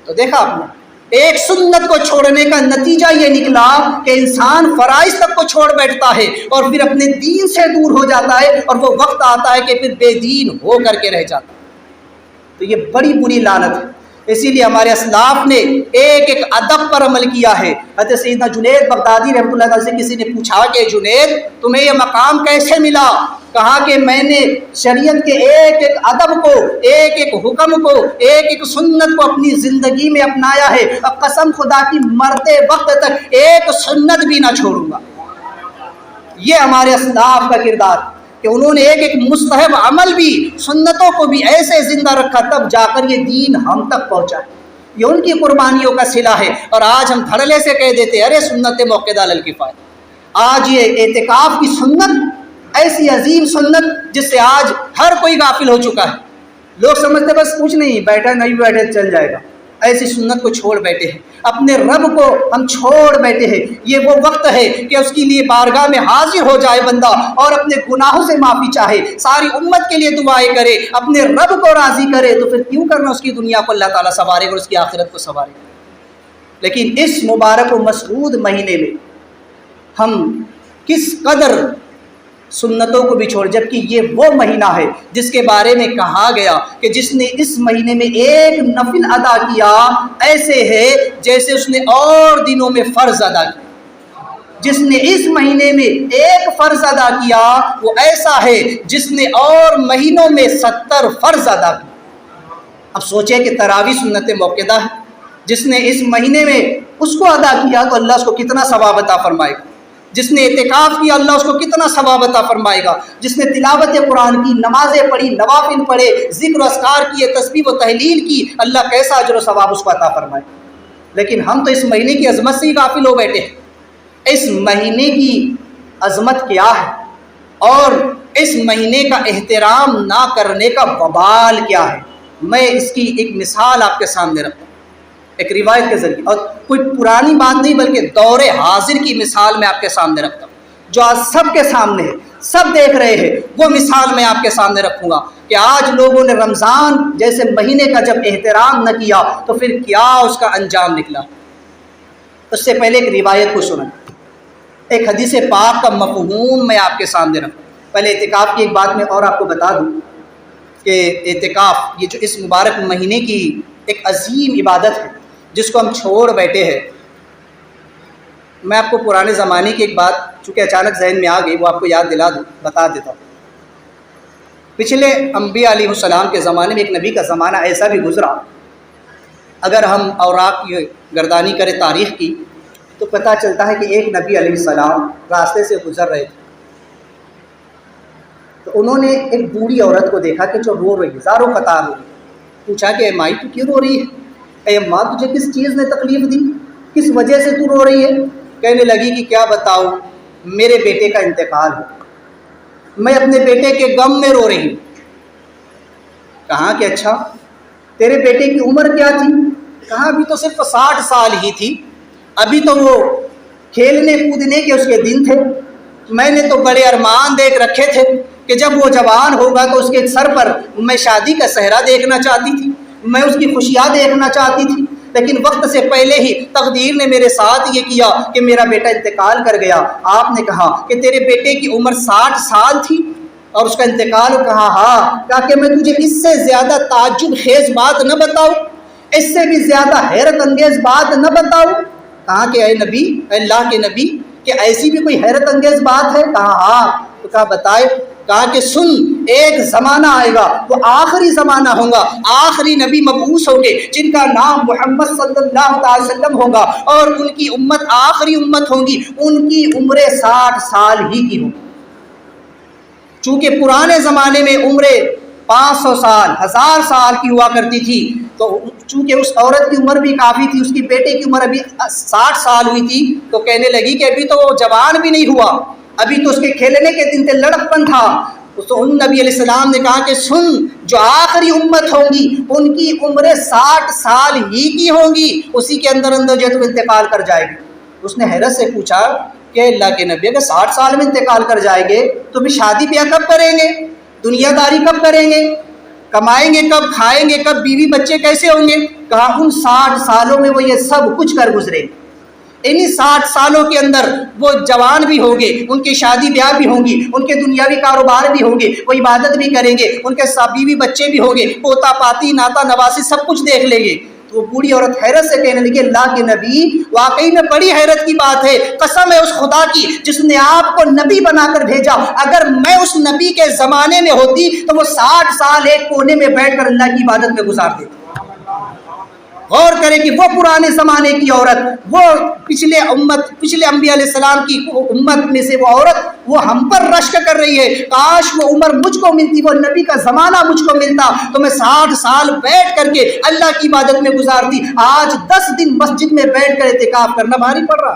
تو دیکھا آپ نے ایک سنت کو چھوڑنے کا نتیجہ یہ نکلا کہ انسان فرائض تک کو چھوڑ بیٹھتا ہے اور پھر اپنے دین سے دور ہو جاتا ہے، اور وہ وقت آتا ہے کہ پھر بے دین ہو کر کے رہ جاتا ہے۔ تو یہ بڑی بری لعنت ہے۔ اسی لیے ہمارے اسلاف نے ایک ایک ادب پر عمل کیا ہے۔ حضرت سیدنا جنید بغدادی رحمۃ اللہ علیہ سے کسی نے پوچھا کہ جنید تمہیں یہ مقام کیسے ملا؟ کہا کہ میں نے شریعت کے ایک ایک ادب کو، ایک ایک حکم کو، ایک ایک سنت کو اپنی زندگی میں اپنایا ہے، اور قسم خدا کی مرتے وقت تک ایک سنت بھی نہ چھوڑوں گا۔ یہ ہمارے اسلاف کا کردار کہ انہوں نے ایک ایک مستحب عمل بھی، سنتوں کو بھی ایسے زندہ رکھا، تب جا کر یہ دین ہم تک پہنچا۔ یہ ان کی قربانیوں کا صلہ ہے، اور آج ہم دھڑلے سے کہہ دیتے ارے سنت موقدہ للکفایہ۔ آج یہ اعتکاف کی سنت ایسی عظیم سنت جس سے آج ہر کوئی غافل ہو چکا ہے، لوگ سمجھتے بس کچھ نہیں، بیٹھا نہیں بیٹھے چل جائے گا، ایسی سنت کو چھوڑ بیٹھے ہیں، اپنے رب کو ہم چھوڑ بیٹھے ہیں۔ یہ وہ وقت ہے کہ اس کے لیے بارگاہ میں حاضر ہو جائے بندہ اور اپنے گناہوں سے معافی چاہے، ساری امت کے لیے دعائیں کرے، اپنے رب کو راضی کرے، تو پھر کیوں کرنا اس کی دنیا کو اللہ تعالیٰ سنوارے گا اور اس کی آخرت کو سنوارے گا۔ لیکن اس مبارک و مسعود مہینے میں ہم کس قدر سنتوں کو بھی چھوڑ، جبکہ یہ وہ مہینہ ہے جس کے بارے میں کہا گیا کہ جس نے اس مہینے میں ایک نفل ادا کیا ایسے ہے جیسے اس نے اور دنوں میں فرض ادا کیا۔ جس نے اس مہینے میں ایک فرض ادا کیا وہ ایسا ہے جس نے اور مہینوں میں 70 فرض ادا کیا۔ اب سوچیں کہ تراویح سنت موقدہ ہے، جس نے اس مہینے میں اس کو ادا کیا تو اللہ اس کو کتنا ثواب عطا فرمائے گا، جس نے اعتکاف کیا اللہ اس کو کتنا ثواب عطا فرمائے گا، جس نے تلاوت قرآن کی، نمازیں پڑھی، نوافل پڑھے، ذکر و اذکار کیے، تسبیح و تحلیل کی، اللہ کیسا اجر و ثواب اس کو عطا فرمائے۔ لیکن ہم تو اس مہینے کی عظمت سے ہی غافل ہو بیٹھے ہیں۔ اس مہینے کی عظمت کیا ہے اور اس مہینے کا احترام نہ کرنے کا وبال کیا ہے، میں اس کی ایک مثال آپ کے سامنے رکھتا ہوں، ایک روایت کے ذریعے، اور کوئی پرانی بات نہیں بلکہ دور حاضر کی مثال میں آپ کے سامنے رکھتا ہوں، جو آج سب کے سامنے ہے، سب دیکھ رہے ہیں، وہ مثال میں آپ کے سامنے رکھوں گا کہ آج لوگوں نے رمضان جیسے مہینے کا جب احترام نہ کیا تو پھر کیا اس کا انجام نکلا۔ اس سے پہلے ایک روایت کو سنیں، ایک حدیث پاک کا مفہوم میں آپ کے سامنے رکھوں۔ پہلے اعتکاف کی ایک بات میں اور آپ کو بتا دوں کہ اعتکاف یہ جو اس مبارک مہینے کی ایک عظیم عبادت ہے جس کو ہم چھوڑ بیٹھے ہیں۔ میں آپ کو پرانے زمانے کی ایک بات چونکہ اچانک ذہن میں آ گئی وہ آپ کو یاد دلا دوں، بتا دیتا ہوں۔ پچھلے انبیاء علیہ السلام کے زمانے میں ایک نبی کا زمانہ ایسا بھی گزرا، اگر ہم اوراق کی گردانی کریں تاریخ کی تو پتہ چلتا ہے کہ ایک نبی علیہ السلام راستے سے گزر رہے تھے، تو انہوں نے ایک بوڑھی عورت کو دیکھا کہ جو رو رہی ہے، زاروں قطار ہو رہی ہے۔ پوچھا کہ اے مائی تو کیوں رو رہی ہے؟ اے ماں تجھے کس چیز نے تکلیف دی، کس وجہ سے تو رو رہی ہے؟ کہنے لگی کہ کیا بتاؤں، میرے بیٹے کا انتقال ہو، میں اپنے بیٹے کے غم میں رو رہی ہوں۔ کہا کہ اچھا تیرے بیٹے کی عمر کیا تھی؟ کہا ابھی تو صرف 60 سال ہی تھی، ابھی تو وہ کھیلنے کودنے کے اس کے دن تھے، میں نے تو بڑے ارمان دیکھ رکھے تھے کہ جب وہ جوان ہوگا تو اس کے سر پر میں شادی کا صحرا دیکھنا چاہتی تھی، میں اس کی خوشیاں دیکھنا چاہتی تھی، لیکن وقت سے پہلے ہی تقدیر نے میرے ساتھ یہ کیا کہ میرا بیٹا انتقال کر گیا۔ آپ نے کہا کہ تیرے بیٹے کی عمر 60 سال تھی اور اس کا انتقال ہو؟ کہا ہاں۔ کہا کہ میں تجھے اس سے زیادہ تعجب خیز بات نہ بتاؤں، اس سے بھی زیادہ حیرت انگیز بات نہ بتاؤں؟ کہا کہ اے نبی، اے اللہ کے نبی، کہ ایسی بھی کوئی حیرت انگیز بات ہے؟ کہا ہاں۔ تو کہا بتائے؟ کہا کہ سن، ایک زمانہ آئے گا، وہ آخری زمانہ ہوگا، آخری نبی مبعوث ہوں گے جن کا نام محمد صلی اللہ علیہ وسلم ہوگا، اور ان کی امت آخری امت ہوگی، ان کی عمریں 60 سال ہی کی ہوگی۔ چونکہ پرانے زمانے میں عمریں 500 سال 1000 سال کی ہوا کرتی تھی، تو چونکہ اس عورت کی عمر بھی کافی تھی، اس کی بیٹے کی عمر ابھی 60 سال ہوئی تھی، تو کہنے لگی کہ ابھی تو وہ جوان بھی نہیں ہوا، ابھی تو اس کے کھیلنے کے دن تھے، لڑک پن تھا۔ تو ان نبی علیہ السلام نے کہا کہ سن، جو آخری امت ہوں گی ان کی عمریں 60 سال ہی کی ہوں گی، اسی کے اندر اندر جو ہے تو انتقال کر جائے گی۔ اس نے حیرت سے پوچھا کہ اللہ کے نبی اگر 60 سال میں انتقال کر جائیں گے تو بھی شادی بیاہ کب کریں گے، دنیا داری کب کریں گے، کمائیں گے کب، کھائیں گے کب، بیوی بچے کیسے ہوں گے؟ کہا ان 60 سالوں میں وہ یہ سب کچھ کر گزرے گے، انہی 60 سالوں کے اندر وہ جوان بھی ہوں گے، ان کی شادی بیاہ بھی ہوں گی، ان کے دنیاوی کاروبار بھی ہوں گے، وہ عبادت بھی کریں گے، ان کے ساتھ بیوی بچے بھی ہوں گے، پوتا پاتی ناتا نواسی سب کچھ دیکھ لیں گے۔ تو وہ بوڑھی عورت حیرت سے کہنے لگی اللہ کے نبی واقعی میں بڑی حیرت کی بات ہے، قسم ہے اس خدا کی جس نے آپ کو نبی بنا کر بھیجا، اگر میں اس نبی کے زمانے میں ہوتی تو وہ 60 سال ایک کونے میں بیٹھ کر اللہ کی عبادت میں گزار دیتی۔ غور کریں کہ وہ پرانے زمانے کی عورت، وہ پچھلے انبیاء علیہ السلام کی امت میں سے وہ عورت، وہ ہم پر رشک کر رہی ہے، کاش وہ عمر مجھ کو ملتی، وہ نبی کا زمانہ مجھ کو ملتا تو میں 60 سال بیٹھ کر کے اللہ کی عبادت میں گزارتی۔ آج 10 دن مسجد میں بیٹھ کر اعتکاف کرنا بھاری پڑ رہا،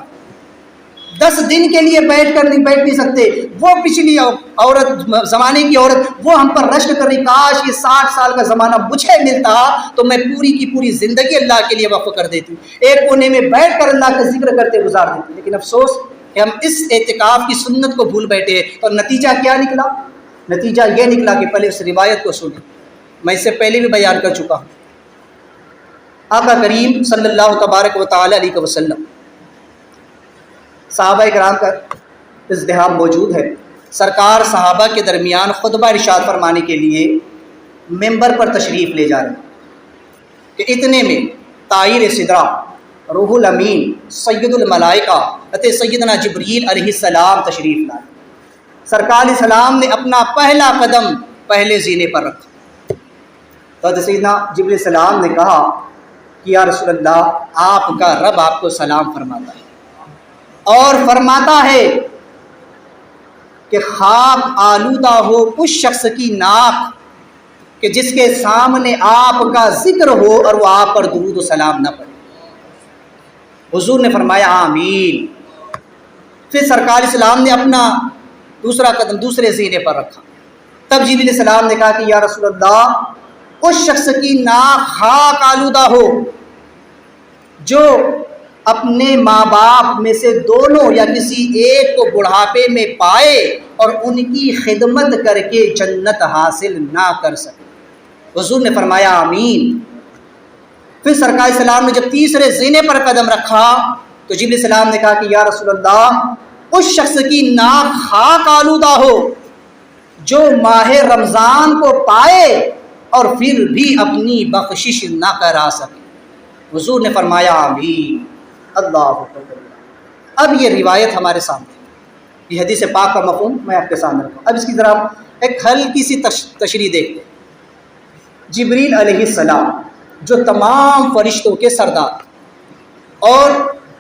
10 دن کے لیے بیٹھ نہیں سکتے۔ وہ پچھلی عورت، زمانے کی عورت، وہ ہم پر رشک کر رہی، کاش یہ 60 سال کا زمانہ مجھے ملتا تو میں پوری کی پوری زندگی اللہ کے لیے وقف کر دیتی، ایک کونے میں بیٹھ کر اللہ کا ذکر کرتے گزار دیتی۔ لیکن افسوس کہ ہم اس اعتکاف کی سنت کو بھول بیٹھے ہیں، اور نتیجہ کیا نکلا؟ نتیجہ یہ نکلا کہ پہلے اس روایت کو سنیں، میں اس سے پہلے بھی بیان کر چکا ہوں۔ آقا کریم صلی اللہ تبارک و تعالی علیہ وسلم، صحابہ کرام کا ازدحام موجود ہے، سرکار صحابہ کے درمیان خطبہ ارشاد فرمانے کے لیے ممبر پر تشریف لے جا رہے ہیں کہ اتنے میں طائر صدرہ روح الامین سید الملائکہ حضرت سیدنا جبریل علیہ السلام تشریف لائے۔ سرکار علیہ السلام نے اپنا پہلا قدم پہلے زینے پر رکھا تو حضرت سیدنا جبریل علیہ السلام نے کہا کہ یا رسول اللہ، آپ کا رب آپ کو سلام فرماتا ہے اور فرماتا ہے کہ خاک آلودہ ہو اس شخص کی ناک کہ جس کے سامنے آپ کا ذکر ہو اور وہ آپ پر درود و سلام نہ پڑھے۔ حضور نے فرمایا آمین۔ پھر سرکار اسلام نے اپنا دوسرا قدم دوسرے زینے پر رکھا، تب جبریل علیہ السلام نے کہا کہ یا رسول اللہ، اس شخص کی ناک خاک آلودہ ہو جو اپنے ماں باپ میں سے دونوں یا کسی ایک کو بڑھاپے میں پائے اور ان کی خدمت کر کے جنت حاصل نہ کر سکے۔ حضور نے فرمایا آمین۔ پھر سرکار اسلام نے جب تیسرے زینے پر قدم رکھا تو جبریل السلام نے کہا کہ یا رسول اللہ، اس شخص کی ناک خاک آلودہ ہو جو ماہ رمضان کو پائے اور پھر بھی اپنی بخشش نہ کرا سکے۔ حضور نے فرمایا آمین۔ اللہ اکبر۔ اب یہ روایت ہمارے سامنے، یہ حدیث پاک کا مفہوم میں آپ کے سامنے رکھوں۔ اب اس کی ذرا ایک ہلکی سی تشریح دیکھتے ہیں۔ جبریل علیہ السلام جو تمام فرشتوں کے سردار اور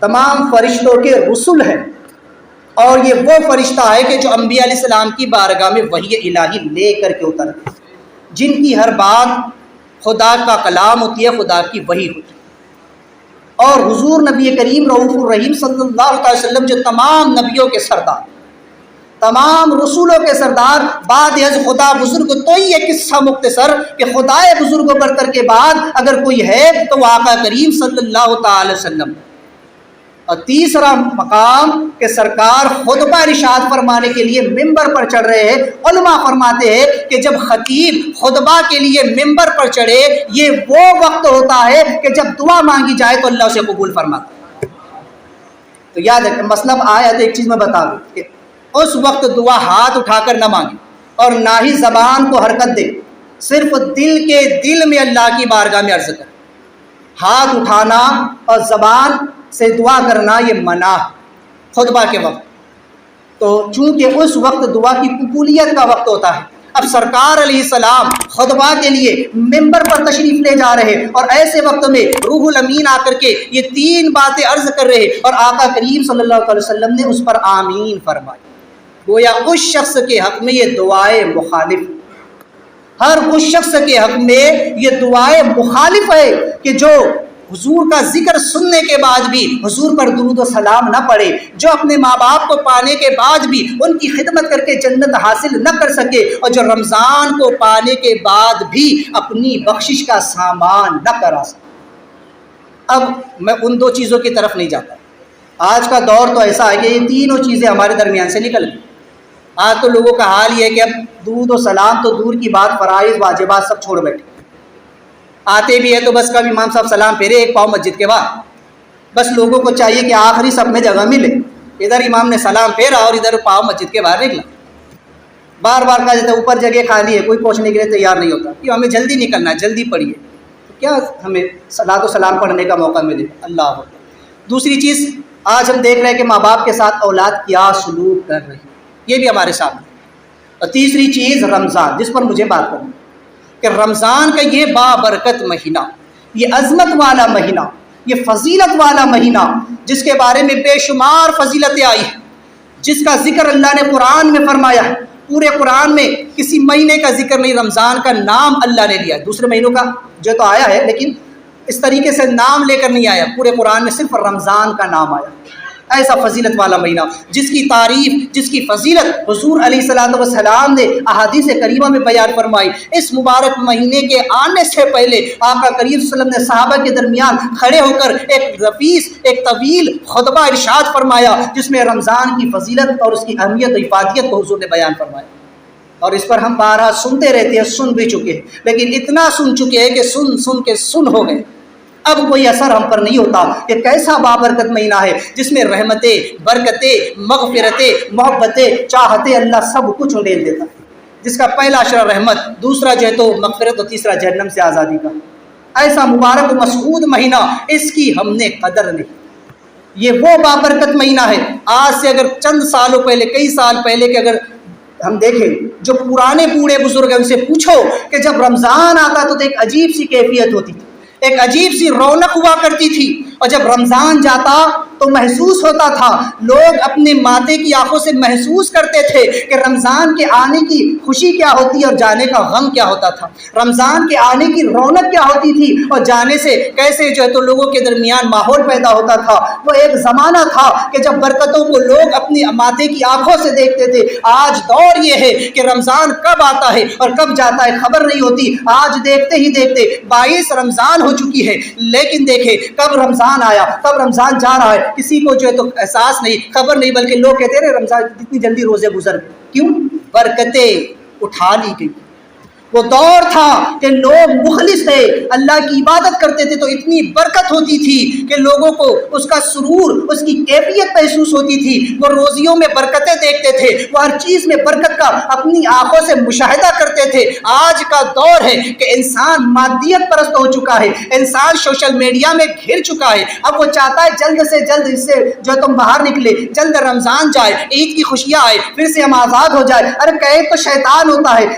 تمام فرشتوں کے رسول ہیں، اور یہ وہ فرشتہ ہے کہ جو انبیاء علیہ السلام کی بارگاہ میں وحی الہی لے کر کے اتر ہے، جن کی ہر بات خدا کا کلام ہوتی ہے، خدا کی وحی ہوتی ہے۔ اور حضور نبی کریم رؤوف الرحیم صلی اللہ علیہ وسلم جو تمام نبیوں کے سردار، تمام رسولوں کے سردار، بعد از خدا بزرگ، تو یہ قصہ مختصر کہ خدائے بزرگ و برتر کے بعد اگر کوئی ہے تو وہ آقا کریم صلی اللہ تعالی وسلم۔ اور تیسرا مقام کہ سرکار خطبہ ارشاد فرمانے کے لیے ممبر پر چڑھ رہے ہیں۔ علماء فرماتے ہیں کہ جب خطیب خطبہ کے لیے ممبر پر چڑھے، یہ وہ وقت ہوتا ہے کہ جب دعا مانگی جائے تو اللہ اسے قبول فرماتا ہے۔ تو یاد رکھیں، مطلب آیت ایک چیز میں بتا دوں کہ اس وقت دعا ہاتھ اٹھا کر نہ مانگے اور نہ ہی زبان کو حرکت دے، صرف دل کے دل میں اللہ کی بارگاہ میں عرض کرے۔ ہاتھ اٹھانا اور زبان سے دعا کرنا یہ منع خطبہ کے وقت، تو چونکہ اس وقت دعا کی قبولیت کا وقت ہوتا ہے۔ اب سرکار علیہ السلام خطبہ کے لیے ممبر پر تشریف لے جا رہے، اور ایسے وقت میں روح الامین آ کر کے یہ تین باتیں عرض کر رہے، اور آقا کریم صلی اللہ علیہ وسلم نے اس پر آمین فرمائی۔ گویا اس شخص کے حق میں یہ دعائے مخالف، ہر اس شخص کے حق میں یہ دعائے مخالف ہے کہ جو حضور کا ذکر سننے کے بعد بھی حضور پر درود و سلام نہ پڑھے، جو اپنے ماں باپ کو پانے کے بعد بھی ان کی خدمت کر کے جنت حاصل نہ کر سکے، اور جو رمضان کو پانے کے بعد بھی اپنی بخشش کا سامان نہ کرا سکے۔ اب میں ان دو چیزوں کی طرف نہیں جاتا۔ آج کا دور تو ایسا ہے کہ یہ تینوں چیزیں ہمارے درمیان سے نکل گئی۔ آج تو لوگوں کا حال یہ ہے کہ اب درود و سلام تو دور کی بات، فرائض واجبات سب چھوڑ بیٹھے، آتے بھی ہے تو بس کب امام صاحب سلام پھیرے ایک پاؤں مسجد کے بعد، بس لوگوں کو چاہیے کہ آخری سب میں جگہ ملے، ادھر امام نے سلام پھیرا اور ادھر پاؤں مسجد کے باہر نکلا۔ بار بار کہا جاتا ہے اوپر جگہ خالی ہے، کوئی پہنچنے کے لیے تیار نہیں ہوتا کہ ہمیں جلدی نکلنا ہے، جلدی پڑھیے، تو کیا ہمیں صلاۃ و سلام پڑھنے کا موقع ملے؟ اللہ اکبر۔ دوسری چیز، آج ہم دیکھ رہے ہیں کہ ماں باپ کے ساتھ اولاد کیا سلوک کر رہی ہے، یہ بھی ہمارے سامنے۔ اور تیسری چیز رمضان، جس پر مجھے بات کرنی کہ رمضان کا یہ بابرکت مہینہ، یہ عظمت والا مہینہ، یہ فضیلت والا مہینہ، جس کے بارے میں بے شمار فضیلتیں آئی ہیں، جس کا ذکر اللہ نے قرآن میں فرمایا ہے۔ پورے قرآن میں کسی مہینے کا ذکر نہیں، رمضان کا نام اللہ نے لیا ہے۔ دوسرے مہینوں کا جو تو آیا ہے لیکن اس طریقے سے نام لے کر نہیں آیا، پورے قرآن میں صرف رمضان کا نام آیا۔ ایسا فضیلت والا مہینہ جس کی تعریف، جس کی فضیلت حضور علیہ الصلوۃ والسلام نے احادیث کریمہ میں بیان فرمائی۔ اس مبارک مہینے کے آنے سے پہلے آقا کریم صلی اللہ علیہ وسلم نے صحابہ کے درمیان کھڑے ہو کر ایک رفیس، ایک طویل خطبہ ارشاد فرمایا، جس میں رمضان کی فضیلت اور اس کی اہمیت و افادیت کو حضور نے بیان فرمایا۔ اور اس پر ہم بارہا سنتے رہتے ہیں، سن بھی چکے ہیں، لیکن اتنا سن چکے ہیں کہ سن کے سن ہو گئے۔ اب کوئی اثر ہم پر نہیں ہوتا کہ کیسا بابرکت مہینہ ہے جس میں رحمتیں، برکتیں، مغفرتیں، محبتیں، چاہتیں اللہ سب کچھ ڈھیل دیتا ہے، جس کا پہلا اشرا رحمت، دوسرا جو ہے تو مغفرت، اور تیسرا جہنم سے آزادی کا۔ ایسا مبارک و مسعود مہینہ، اس کی ہم نے قدر نہیں۔ یہ وہ بابرکت مہینہ ہے، آج سے اگر چند سالوں پہلے، کئی سال پہلے کے اگر ہم دیکھیں، جو پرانے بوڑھے بزرگ ہیں ان سے پوچھو کہ جب رمضان آتا تو ایک عجیب سی کیفیت ہوتی تھی، ایک عجیب سی رونق ہوا کرتی تھی، اور جب رمضان جاتا تو محسوس ہوتا تھا، لوگ اپنے ماتے کی آنکھوں سے محسوس کرتے تھے کہ رمضان کے آنے کی خوشی کیا ہوتی ہے اور جانے کا غم کیا ہوتا تھا، رمضان کے آنے کی رونق کیا ہوتی تھی اور جانے سے کیسے جو ہے تو لوگوں کے درمیان ماحول پیدا ہوتا تھا۔ وہ ایک زمانہ تھا کہ جب برکتوں کو لوگ اپنی ماتے کی آنکھوں سے دیکھتے تھے۔ آج دور یہ ہے کہ رمضان کب آتا ہے اور کب جاتا ہے خبر نہیں ہوتی، آج دیکھتے ہی دیکھتے 22 رمضان ہو چکی ہے، لیکن دیکھیں کب رمضان آیا، کب رمضان جا رہا ہے، کسی کو جو ہے تو احساس نہیں، خبر نہیں، بلکہ لوگ کہتے رہے رمضان اتنی جلدی روزے گزر گئے۔ کیوں؟ برکتیں اٹھا لی گئی۔ وہ دور تھا کہ لوگ مخلص تھے، اللہ کی عبادت کرتے تھے تو اتنی برکت ہوتی تھی کہ لوگوں کو اس کا سرور، اس کی کیفیت محسوس ہوتی تھی، وہ روزیوں میں برکتیں دیکھتے تھے، وہ ہر چیز میں برکت کا اپنی آنکھوں سے مشاہدہ کرتے تھے۔ آج کا دور ہے کہ انسان مادیت پرست ہو چکا ہے، انسان سوشل میڈیا میں گھر چکا ہے، اب وہ چاہتا ہے جلد سے جلد اس سے جو تم باہر نکلے، جلد رمضان جائے، عید کی خوشیاں آئے، پھر سے ہم آزاد ہو جائے۔ ارے کہے تو شیطان ہوتا ہے،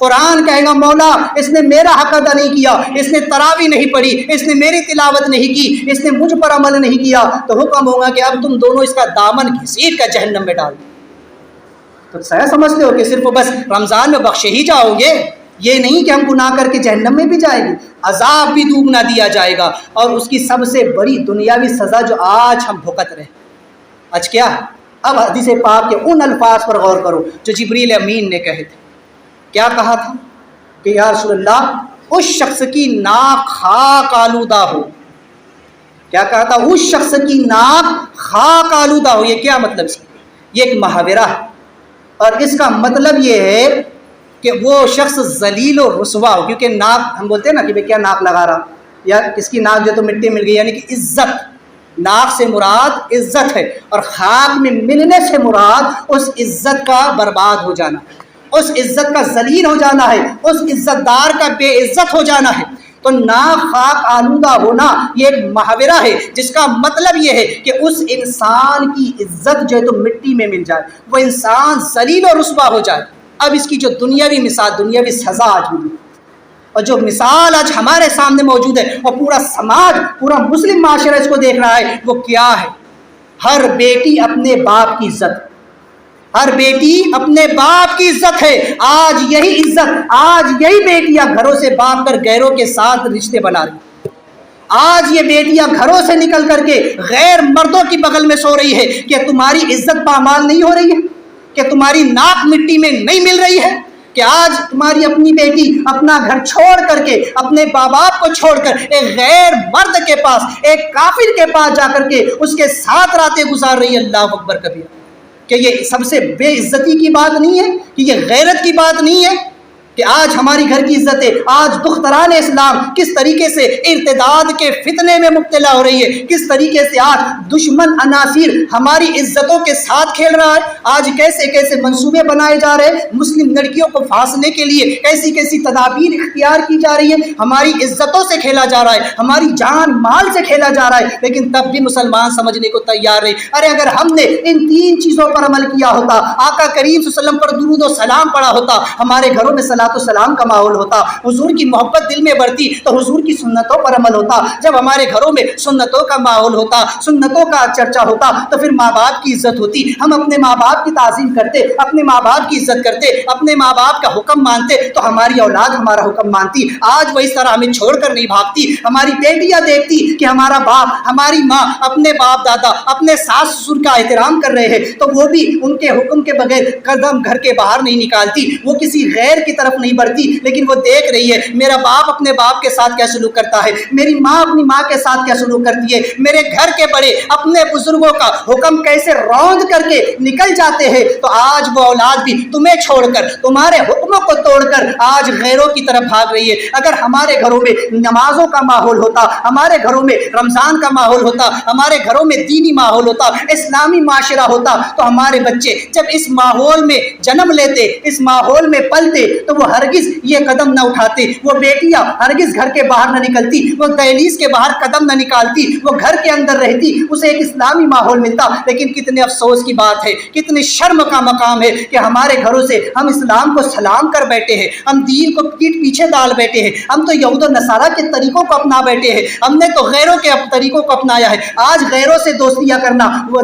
قرآن کہے گا مولا اس نے میرا حق ادا نہیں کیا، اس نے تراوی نہیں پڑھی، اس نے میری تلاوت نہیں کی، اس نے مجھ پر عمل نہیں کیا، تو حکم ہوگا کہ اب تم دونوں اس کا دامن گھسیٹ کر جہنم میں ڈال دو۔ تو سیا سمجھتے ہو کہ صرف بس رمضان میں بخشے ہی جاؤ گے؟ یہ نہیں کہ ہم گناہ کر کے جہنم میں بھی جائیں گے، عذاب بھی دوگنا دیا جائے گا، اور اس کی سب سے بڑی دنیاوی سزا جو آج ہم بھگت رہے۔ آج کیا؟ اب حدیث پاک کے ان الفاظ پر غور کرو جو جبریل امین نے کہے تھے۔ کیا کہا تھا کہ یا رسول اللہ اس شخص کی ناک خاک آلودہ ہو۔ کیا کہا تھا؟ اس شخص کی ناک خاک آلودہ ہو۔ یہ کیا مطلب ہے؟ یہ ایک محاورہ ہے، اور اس کا مطلب یہ ہے کہ وہ شخص ذلیل و رسوا ہو، کیونکہ ناک ہم بولتے ہیں نا کہ کیا ناک لگا رہا، یا کس کی ناک جو تو مٹی مل گئی، یعنی کہ عزت، ناک سے مراد عزت ہے، اور خاک میں ملنے سے مراد اس عزت کا برباد ہو جانا، اس عزت کا ذلیل ہو جانا ہے، اس عزت دار کا بے عزت ہو جانا ہے۔ تو ناک خاک آلودہ ہونا یہ ایک محاورہ ہے جس کا مطلب یہ ہے کہ اس انسان کی عزت جو ہے تو مٹی میں مل جائے، وہ انسان ذلیل و رسوا ہو جائے۔ اب اس کی جو دنیاوی مثال، دنیاوی سزا آج ملی، اور جو مثال آج ہمارے سامنے موجود ہے اور پورا سماج، پورا مسلم معاشرہ اس کو دیکھ رہا ہے، وہ کیا ہے؟ ہر بیٹی اپنے باپ کی عزت، ہر بیٹی اپنے باپ کی عزت ہے۔ آج یہی عزت، آج یہی بیٹیاں گھروں سے بھاگ کر غیروں کے ساتھ رشتے بنا رہی، آج یہ بیٹیاں گھروں سے نکل کر کے غیر مردوں کی بغل میں سو رہی ہے۔ کہ تمہاری عزت پامال نہیں ہو رہی ہے؟ کہ تمہاری ناک مٹی میں نہیں مل رہی ہے؟ کہ آج تمہاری اپنی بیٹی اپنا گھر چھوڑ کر کے، اپنے ماں باپ کو چھوڑ کر ایک غیر مرد کے پاس، ایک کافر کے پاس جا کر کے اس کے ساتھ راتیں گزار رہی ہے؟ اللہ اکبر کبیر! کہ یہ سب سے بے عزتی کی بات نہیں ہے؟ کہ یہ غیرت کی بات نہیں ہے؟ کہ آج ہماری گھر کی عزت ہے، آج دختران اسلام کس طریقے سے ارتداد کے فتنے میں مبتلا ہو رہی ہے، کس طریقے سے آج دشمن عناصر ہماری عزتوں کے ساتھ کھیل رہا ہے، آج کیسے کیسے منصوبے بنائے جا رہے ہیں مسلم لڑکیوں کو پھانسنے کے لیے، کیسی کیسی تدابیر اختیار کی جا رہی ہے، ہماری عزتوں سے کھیلا جا رہا ہے، ہماری جان مال سے کھیلا جا رہا ہے، لیکن تب بھی مسلمان سمجھنے کو تیار نہیں۔ ارے اگر ہم نے ان تین چیزوں پر عمل کیا ہوتا، آقا کریم صلی اللہ علیہ وسلم پر درود و سلام پڑھا ہوتا، ہمارے گھروں میں صلاۃ و سلام کا ماحول ہوتا، حضور کی محبت دل میں بڑھتی، تو حضور کی سنتوں پر عمل ہوتا۔ جب ہمارے گھروں میں سنتوں کا ماحول ہوتا، سنتوں کا چرچا ہوتا، تو پھر ماں باپ کی عزت ہوتی، ہم اپنے ماں باپ کی تعظیم کرتے، اپنے ماں باپ کی عزت کرتے، اپنے ماں باپ کا حکم مانتے، تو ہماری اولاد ہمارا حکم مانتی۔ آج وہ اس طرح ہمیں چھوڑ کر نہیں بھاگتی، ہماری بیٹیاں دیکھتی کہ ہمارا باپ، ہماری ماں اپنے باپ دادا، اپنے ساس سسر کا احترام کر رہے ہیں، تو وہ بھی ان کے حکم کے بغیر قدم گھر کے باہر نہیں نکالتی، وہ کسی غیر کی طرف نہیں بڑھتی، لیکن وہ دیکھ رہی ہے میرا باپ اپنے باپ کے ساتھ کیا سلوک کرتا ہے، میری ماں اپنی ماں کے ساتھ کیا سلوک کرتی ہے، میرے گھر کے بڑے اپنے بزرگوں کا حکم کیسے روند کر کے نکل جاتے ہیں۔ تو آج وہ اولاد بھی تمہیں چھوڑ کر، تمہارے حکموں کو توڑ کر آج غیروں کی طرف بھاگ رہی ہے۔ اگر ہمارے گھروں میں نمازوں کا ماحول ہوتا، ہمارے گھروں میں رمضان کا ماحول ہوتا، ہمارے گھروں میں دینی ماحول ہوتا، اسلامی معاشرہ ہوتا، تو ہمارے بچے جب اس ماحول میں جنم لیتے، اس ماحول میں پلتے، تو وہ ہرگز یہ قدم نہ اٹھاتے، وہ بیٹیاں ہرگز گھر کے باہر نہ نکلتی، وہ دہلیز کے باہر قدم نہ نکالتی، وہ گھر کے اندر رہتی، اسے ایک اسلامی ماحول ملتا۔ لیکن کتنے افسوس کی بات ہے، کتنے شرم کا مقام ہے کہ ہمارے گھروں سے ہم اسلام کو سلام کر بیٹھے ہیں، ہم دین کو پیٹ پیچھے ڈال بیٹھے ہیں، ہم تو یہود و نصارہ کے طریقوں کو اپنا بیٹھے ہیں، ہم نے تو غیروں کے طریقوں کو اپنایا ہے۔ آج غیروں سے دوستیاں کرنا، وہ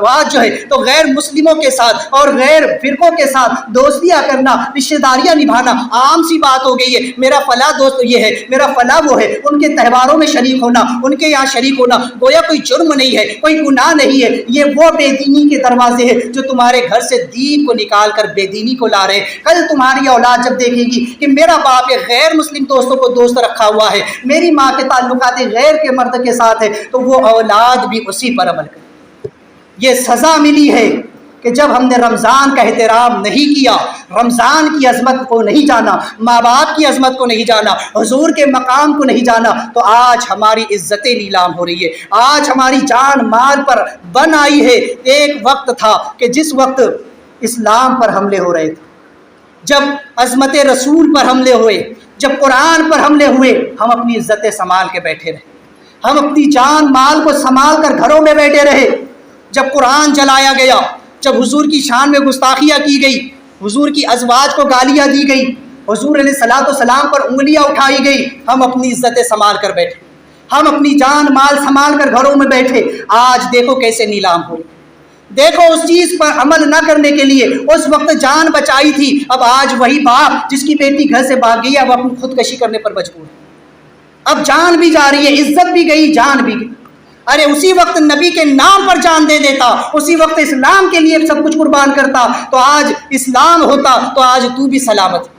آج جو ہے تو غیر مسلموں کے ساتھ اور غیر فرقوں کے ساتھ دوستیاں کرنا، رشتہ داریاں نبھانا عام سی بات ہو گئی ہے۔ میرا فلاں دوست یہ ہے، میرا فلاں وہ ہے، ان کے تہواروں میں شریک ہونا، ان کے یہاں شریک ہونا گویا کوئی جرم نہیں ہے، کوئی گناہ نہیں ہے۔ یہ وہ بے دینی کے دروازے ہیں جو تمہارے گھر سے دین کو نکال کر بے دینی کو لا رہے ہیں۔ کل تمہاری اولاد جب دیکھے گی کہ میرا باپ ایک غیر مسلم دوستوں کو دوست رکھا ہوا ہے، میری ماں کے تعلقات غیر کے مرد کے ساتھ ہے، تو وہ اولاد بھی اسی پر عمل کرے۔ یہ سزا ملی ہے کہ جب ہم نے رمضان کا احترام نہیں کیا، رمضان کی عظمت کو نہیں جانا، ماں باپ کی عظمت کو نہیں جانا، حضور کے مقام کو نہیں جانا، تو آج ہماری عزتیں نیلام ہو رہی ہے، آج ہماری جان مال پر بن آئی ہے۔ ایک وقت تھا کہ جس وقت اسلام پر حملے ہو رہے تھے، جب عظمت رسول پر حملے ہوئے، جب قرآن پر حملے ہوئے، ہم اپنی عزتیں سنبھال کے بیٹھے رہے، ہم اپنی جان مال کو سنبھال کر گھروں میں بیٹھے رہے۔ جب قرآن جلایا گیا، جب حضور کی شان میں گستاخیاں کی گئی، حضور کی ازواج کو گالیاں دی گئی، حضور علیہ الصلوۃ والسلام پر انگلیاں اٹھائی گئی، ہم اپنی عزتیں سنبھال کر بیٹھے، ہم اپنی جان مال سنبھال کر گھروں میں بیٹھے، آج دیکھو کیسے نیلام ہوئی۔ دیکھو اس چیز پر عمل نہ کرنے کے لیے اس وقت جان بچائی تھی، اب آج وہی باپ جس کی بیٹی گھر سے بھاگ گئی اب اپنی خودکشی کرنے پر مجبور ہے، اب جان بھی جا رہی ہے، عزت بھی گئی، جان بھی گئی۔ ارے اسی وقت نبی کے نام پر جان دے دیتا، اسی وقت اسلام کے لیے سب کچھ قربان کرتا تو آج اسلام ہوتا، تو آج تو بھی سلامت۔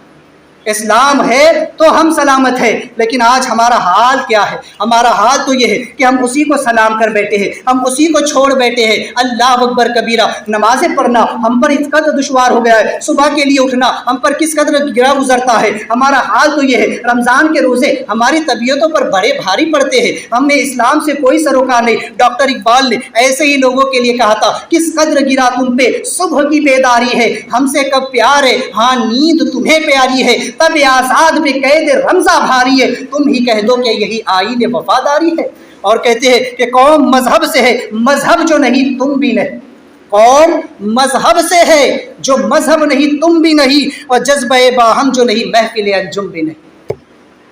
اسلام ہے تو ہم سلامت ہے، لیکن آج ہمارا حال کیا ہے؟ ہمارا حال تو یہ ہے کہ ہم اسی کو سلام کر بیٹھے ہیں، ہم اسی کو چھوڑ بیٹھے ہیں۔ اللہ اکبر کبیرہ، نمازیں پڑھنا ہم پر اس قدر دشوار ہو گیا ہے، صبح کے لیے اٹھنا ہم پر کس قدر گرا گزرتا ہے۔ ہمارا حال تو یہ ہے، رمضان کے روزے ہماری طبیعتوں پر بڑے بھاری پڑتے ہیں، ہم نے اسلام سے کوئی سروکار نہیں۔ ڈاکٹر اقبال نے ایسے ہی لوگوں کے لیے کہا تھا، کس قدر گرا تم پہ صبح کی بیداری ہے، ہم سے کب پیار ہے، ہاں نیند تمہیں پیاری ہے، تب آزاد پہ قید رمضہ بھاری ہے، تم ہی کہہ دو کہ یہی آئین وفاداری ہے۔ اور کہتے ہیں کہ قوم مذہب سے ہے، مذہب جو نہیں تم بھی نہیں، قوم مذہب سے ہے، جو مذہب نہیں تم بھی نہیں، اور جذبہ باہم جو نہیں محفل انجم بھی نہیں۔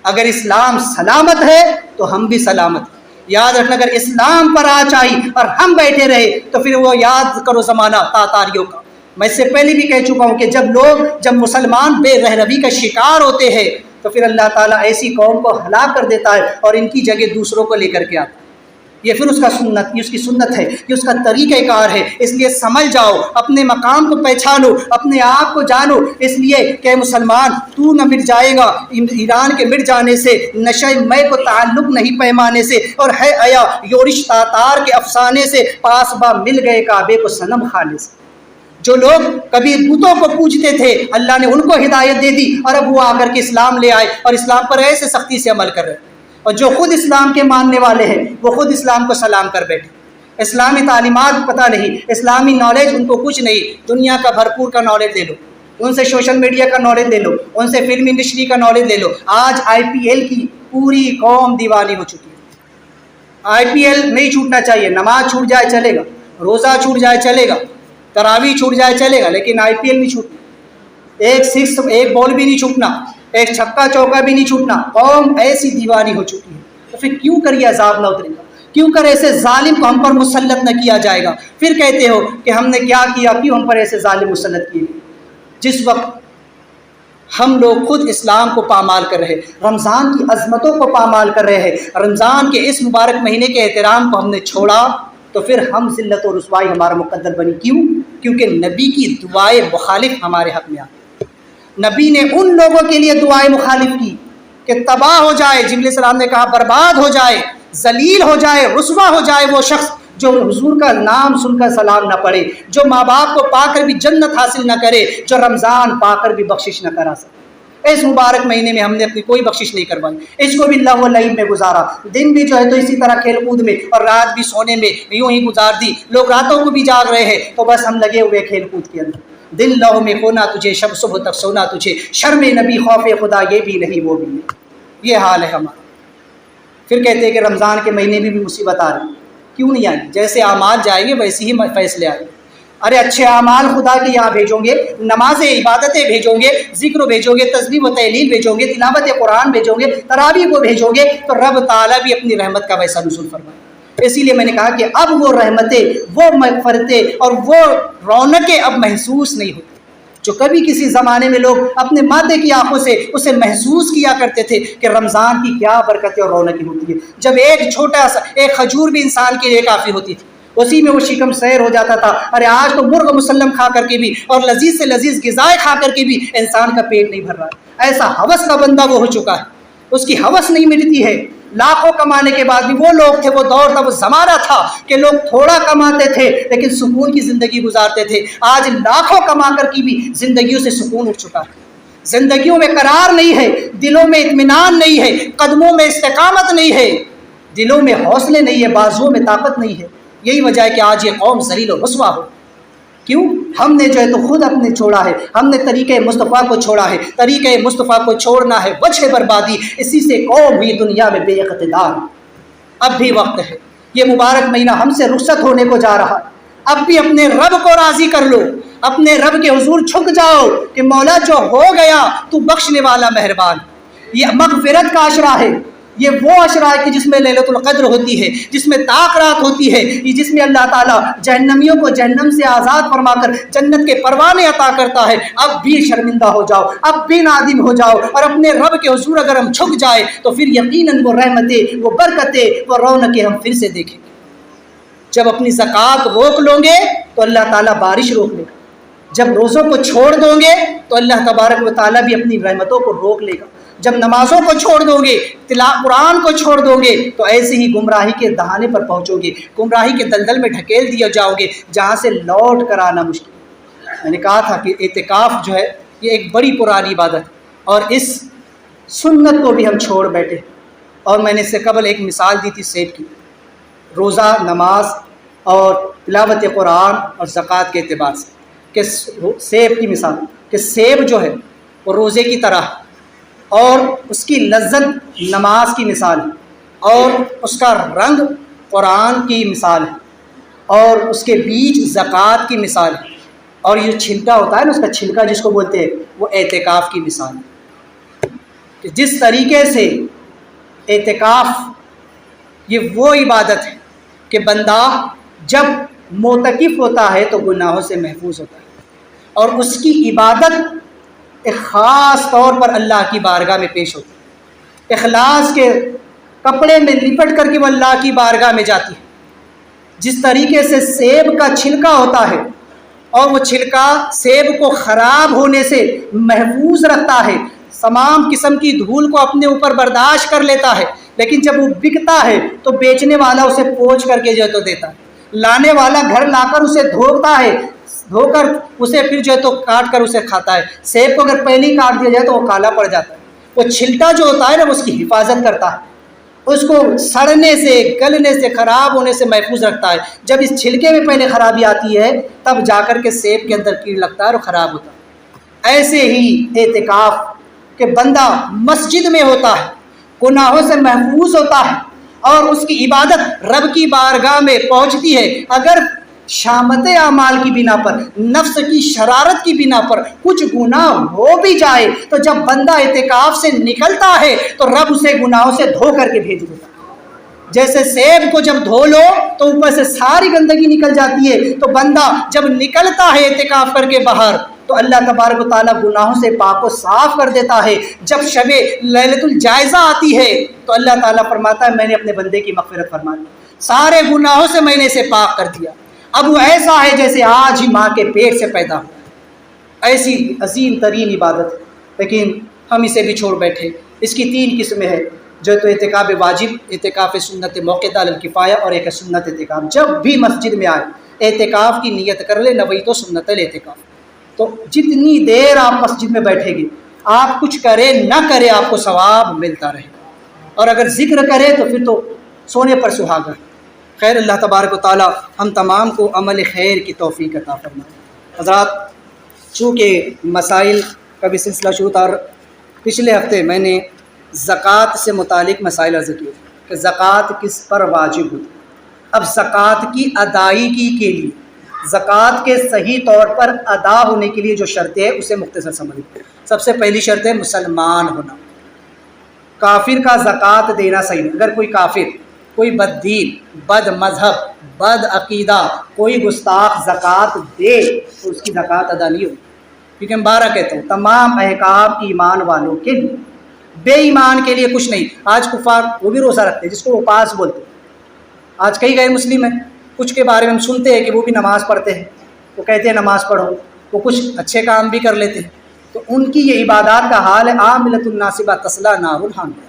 اگر اسلام سلامت ہے تو ہم بھی سلامت ہیں۔ یاد رکھنا، اگر اسلام پر آنچ آئی اور ہم بیٹھے رہے تو پھر وہ یاد کرو زمانہ تاتاریوں کا۔ میں اس سے پہلے بھی کہہ چکا ہوں کہ جب مسلمان بے رہروی کا شکار ہوتے ہیں تو پھر اللہ تعالیٰ ایسی قوم کو ہلاک کر دیتا ہے اور ان کی جگہ دوسروں کو لے کر کے آتا ہے۔ یہ پھر اس کی سنت ہے، یہ اس کا طریقہ کار ہے۔ اس لیے سمجھ جاؤ، اپنے مقام کو پہچانو، اپنے آپ کو جانو۔ اس لیے کہ مسلمان تو نہ مٹ جائے گا ایران کے مٹ جانے سے، نشہ میں کو تعلق نہیں پیمانے سے، اور ہے آیا یورش تاتار کے افسانے سے، پاس با مل گئے کعبے کو صنم خانے سے۔ جو لوگ کبھی بتوں کو پوجتے تھے اللہ نے ان کو ہدایت دے دی، اور اب وہ آ کر کے اسلام لے آئے اور اسلام پر ایسے سختی سے عمل کر رہے ہیں۔ اور جو خود اسلام کے ماننے والے ہیں وہ خود اسلام کو سلام کر بیٹھے۔ اسلامی تعلیمات پتہ نہیں، اسلامی نالج ان کو کچھ نہیں۔ دنیا کا بھرپور کا نالج لے لو، ان سے سوشل میڈیا کا نالج لے لو، ان سے فلم انڈسٹری کا نالج لے لو۔ آج IPL کی پوری قوم دیوانی ہو چکی ہے۔ IPL نہیں چھوٹنا چاہیے، نماز چھوٹ جائے چلے گا، روزہ چھوٹ جائے چلے گا، تراویح چھوٹ جائے چلے گا، لیکن IPL نہیں چھوٹنا۔ ایک سکس ایک بال بھی نہیں چھوٹنا، ایک چھکا چوکا بھی نہیں چھوٹنا۔ قوم ایسی دیوانی ہو چکی ہے، تو پھر کیوں کر یہ عذاب نہ اترے گا؟ کیوں کر ایسے ظالم کو ہم پر مسلط نہ کیا جائے گا؟ پھر کہتے ہو کہ ہم نے کیا کیا، کیوں ہم پر ایسے ظالم مسلط کیے؟ جس وقت ہم لوگ خود اسلام کو پامال کر رہے، رمضان کی عظمتوں کو پامال کر رہے ہیں، رمضان کے اس مبارک مہینے کے احترام کو ہم نے چھوڑا، تو پھر ہم ذلت و رسوائی ہمارا مقدر بنی۔ کیوں؟ کیونکہ نبی کی دعائیں مخالف ہمارے حق میں آتی۔ نبی نے ان لوگوں کے لیے دعائیں مخالف کی کہ تباہ ہو جائے، جبریل علیہ السلام نے کہا برباد ہو جائے، ذلیل ہو جائے، رسوا ہو جائے وہ شخص جو حضور کا نام سن کر سلام نہ پڑھے، جو ماں باپ کو پا کر بھی جنت حاصل نہ کرے، جو رمضان پا کر بھی بخشش نہ کرا سکے۔ اس مبارک مہینے میں ہم نے اپنی کوئی بخشش نہیں کروائی، اس کو بھی لہو و لعب میں گزارا، دن بھی جو ہے تو اسی طرح کھیل کود میں، اور رات بھی سونے میں یوں ہی گزار دی۔ لوگ راتوں کو بھی جاگ رہے ہیں تو بس ہم لگے ہوئے کھیل کود کے اندر۔ دن لہو میں کھونا تجھے، شب صبح تک سونا تجھے، شرم نبی خوف خدا یہ بھی نہیں وہ بھی نہیں۔ یہ حال ہے ہمارا۔ پھر کہتے ہیں کہ رمضان کے مہینے میں بھی مصیبت آ رہی، کیوں نہیں آئی؟ جیسے اعمال جائیں گے ویسے ہی فیصلے آئیں گے۔ ارے اچھے اعمال خدا کے یہاں بھیجو گے، نمازیں عبادتیں بھیجو گے، ذکر بھیجو گے، تسبیح و تحلیل بھیجو گے، تلاوت قرآن بھیجو گے، تراویح کو بھیجو گے، تو رب تعالیٰ بھی اپنی رحمت کا ویسا نزول فرمائے۔ اسی لیے میں نے کہا کہ اب وہ رحمتیں، وہ مغفرتیں اور وہ رونقیں اب محسوس نہیں ہوتی جو کبھی کسی زمانے میں لوگ اپنے مادے کی آنکھوں سے اسے محسوس کیا کرتے تھے کہ رمضان کی کیا برکتیں اور رونقیں ہوتی ہیں۔ جب ایک چھوٹا سا ایک کھجور بھی انسان کے لیے کافی ہوتی تھی، اسی میں وہ شکم سیر ہو جاتا تھا۔ ارے آج تو مرغ مسلم کھا کر کے بھی اور لذیذ سے لذیذ غذائیں کھا کر کے بھی انسان کا پیٹ نہیں بھر رہا۔ ایسا ہوس کا بندہ وہ ہو چکا ہے، اس کی ہوس نہیں مٹتی ہے۔ لاکھوں کمانے کے بعد بھی وہ لوگ تھے، وہ دور تھا، وہ زمانہ تھا کہ لوگ تھوڑا کماتے تھے لیکن سکون کی زندگی گزارتے تھے۔ آج لاکھوں کما کر کی بھی زندگیوں سے سکون اٹھ چکا ہے، زندگیوں میں قرار نہیں ہے، دلوں میں اطمینان نہیں ہے، قدموں میں استقامت نہیں ہے، دلوں میں حوصلے نہیں ہے، بازوؤں میں طاقت نہیں ہے۔ یہی وجہ ہے کہ آج یہ قوم ذلیل و رسوا ہو۔ کیوں؟ ہم نے جو ہے تو خود اپنے چھوڑا ہے، ہم نے طریقہ مصطفیٰ کو چھوڑا ہے۔ طریقہ مصطفیٰ کو چھوڑنا ہے وجہ بربادی، اسی سے قوم ہوئی دنیا میں بے اقتدار۔ اب بھی وقت ہے، یہ مبارک مہینہ ہم سے رخصت ہونے کو جا رہا ہے، اب بھی اپنے رب کو راضی کر لو، اپنے رب کے حضور جھک جاؤ کہ مولا جو ہو گیا تو بخشنے والا مہربان۔ یہ مغفرت کا عشرہ ہے، یہ وہ عشرہ ہے کہ جس میں لیلۃ القدر ہوتی ہے، جس میں طاق رات ہوتی ہے، یہ جس میں اللہ تعالیٰ جہنمیوں کو جہنم سے آزاد فرما کر جنت کے پروانے عطا کرتا ہے۔ اب بھی شرمندہ ہو جاؤ، اب بھی نادم ہو جاؤ، اور اپنے رب کے حضور اگر ہم جھک جائے تو پھر یقیناً وہ رحمتیں، وہ برکتیں، وہ رونقیں ہم پھر سے دیکھیں گے۔ جب اپنی زکوٰۃ روک لو گے تو اللہ تعالیٰ بارش روک لے گا، جب روزوں کو چھوڑ دو گے تو اللہ تبارک و تعالیٰ بھی اپنی رحمتوں کو روک لے گا، جب نمازوں کو چھوڑ دو گے، قرآن کو چھوڑ دو گے تو ایسے ہی گمراہی کے دہانے پر پہنچو گے، گمراہی کے دلدل میں ڈھکیل دیا جاؤ گے جہاں سے لوٹ کر آنا مشکل۔ میں نے کہا تھا کہ اعتکاف جو ہے یہ ایک بڑی پرانی عبادت ہے، اور اس سنت کو بھی ہم چھوڑ بیٹھے، اور میں نے اس سے قبل ایک مثال دی تھی سیب کی، روزہ، نماز اور تلاوت قرآن اور زکوٰۃ کے اعتبار سے، کہ سیب کی مثال، کہ سیب جو ہے وہ روزے کی طرح، اور اس کی لذت نماز کی مثال ہے، اور اس کا رنگ قرآن کی مثال ہے، اور اس کے بیج زکوٰۃ کی مثال ہے، اور یہ چھلکا ہوتا ہے نا، اس کا چھلکا جس کو بولتے ہیں، وہ اعتکاف کی مثال ہے۔ کہ جس طریقے سے اعتکاف یہ وہ عبادت ہے کہ بندہ جب معتکف ہوتا ہے تو گناہوں سے محفوظ ہوتا ہے، اور اس کی عبادت ایک خاص طور پر اللہ کی بارگاہ میں پیش ہوتی ہے، اخلاص کے کپڑے میں لپٹ کر کے وہ اللہ کی بارگاہ میں جاتی ہے۔ جس طریقے سے سیب کا چھلکا ہوتا ہے، اور وہ چھلکا سیب کو خراب ہونے سے محفوظ رکھتا ہے، تمام قسم کی دھول کو اپنے اوپر برداشت کر لیتا ہے، لیکن جب وہ بکتا ہے تو بیچنے والا اسے پوچھ کر کے جو ہے تو دیتا ہے، لانے والا گھر لا کر اسے دھوتا ہے، دھو کر اسے پھر جو ہے تو کاٹ کر اسے کھاتا ہے۔ سیب کو اگر پہلے ہی کاٹ دیا جائے تو وہ کالا پڑ جاتا ہے۔ وہ چھلکا جو ہوتا ہے نا، وہ اس کی حفاظت کرتا ہے، اس کو سڑنے سے، گلنے سے، خراب ہونے سے محفوظ رکھتا ہے۔ جب اس چھلکے میں پہلے خرابی آتی ہے تب جا کر کے سیب کے اندر کیڑ لگتا ہے اور خراب ہوتا ہے۔ ایسے ہی اعتکاف کہ بندہ مسجد میں ہوتا ہے، گناہوں سے محفوظ ہوتا ہے، اور اس کی عبادت رب کی بارگاہ میں پہنچتی ہے۔ اگر شامت اعمال کی بنا پر، نفس کی شرارت کی بنا پر کچھ گناہ ہو بھی جائے تو جب بندہ اعتکاف سے نکلتا ہے تو رب اسے گناہوں سے دھو کر کے بھیج دیتا ہے۔ جیسے سیب کو جب دھو لو تو اوپر سے ساری گندگی نکل جاتی ہے، تو بندہ جب نکلتا ہے اعتکاف کر کے باہر تو اللہ تبارک و تعالیٰ گناہوں سے پاک و صاف کر دیتا ہے۔ جب شب لیلۃ الجائزہ آتی ہے تو اللہ تعالیٰ فرماتا ہے میں نے اپنے بندے کی مغفرت فرما دی، سارے گناہوں سے میں نے اسے پاک کر دیا، اب وہ ایسا ہے جیسے آج ہی ماں کے پیٹ سے پیدا ہوا۔ ایسی عظیم ترین عبادت ہے، لیکن ہم اسے بھی چھوڑ بیٹھے۔ اس کی 3 قسمیں ہیں، جو تو اعتکاف واجب، اعتکاف سنت موقع علی الکفایہ، اور ایک سنت اعتکاف۔ جب بھی مسجد میں آئے اعتکاف کی نیت کر لے، نویت سنت الاعتکاف، تو جتنی دیر آپ مسجد میں بیٹھے گی، آپ کچھ کرے نہ کرے آپ کو ثواب ملتا رہے گا، اور اگر ذکر کرے تو پھر تو سونے پر سہاگا۔ خیر، اللہ تبارک و تعالی ہم تمام کو عمل خیر کی توفیق عطا فرمائے۔ حضرات، چونکہ مسائل کا بھی سلسلہ شروع تھا، اور پچھلے ہفتے میں نے زکوٰۃ سے متعلق مسائل عرض کیے کہ زکوٰۃ کس پر واجب ہوتی ہے۔ اب زکوٰۃ کی ادائیگی کے لیے، زکوٰۃ کے صحیح طور پر ادا ہونے کے لیے جو شرطیں ہیں اسے مختصر سمجھیں۔ سب سے پہلی شرط ہے مسلمان ہونا۔ کافر کا زکوٰۃ دینا صحیح نہیں۔ اگر کوئی کافر، کوئی بد دین، بد مذہب، بد عقیدہ، کوئی گستاخ زکوٰۃ دے تو اس کی زکوٰۃ ادا نہیں ہوگی، کیونکہ میں بارہ کہتا ہوں تمام احکام ایمان والوں کے لیے، بے ایمان کے لیے کچھ نہیں۔ آج کفار وہ بھی روزہ رکھتے ہیں جس کو وہ پاس بولتے ہیں۔ آج کئی غیر مسلم ہیں، کچھ کے بارے میں ہم سنتے ہیں کہ وہ بھی نماز پڑھتے ہیں، وہ کہتے ہیں نماز پڑھو، وہ کچھ اچھے کام بھی کر لیتے ہیں، تو ان کی یہ عبادات کا حال ہے عاملۃ الناصبہ تصلیٰ نار الحامیہ،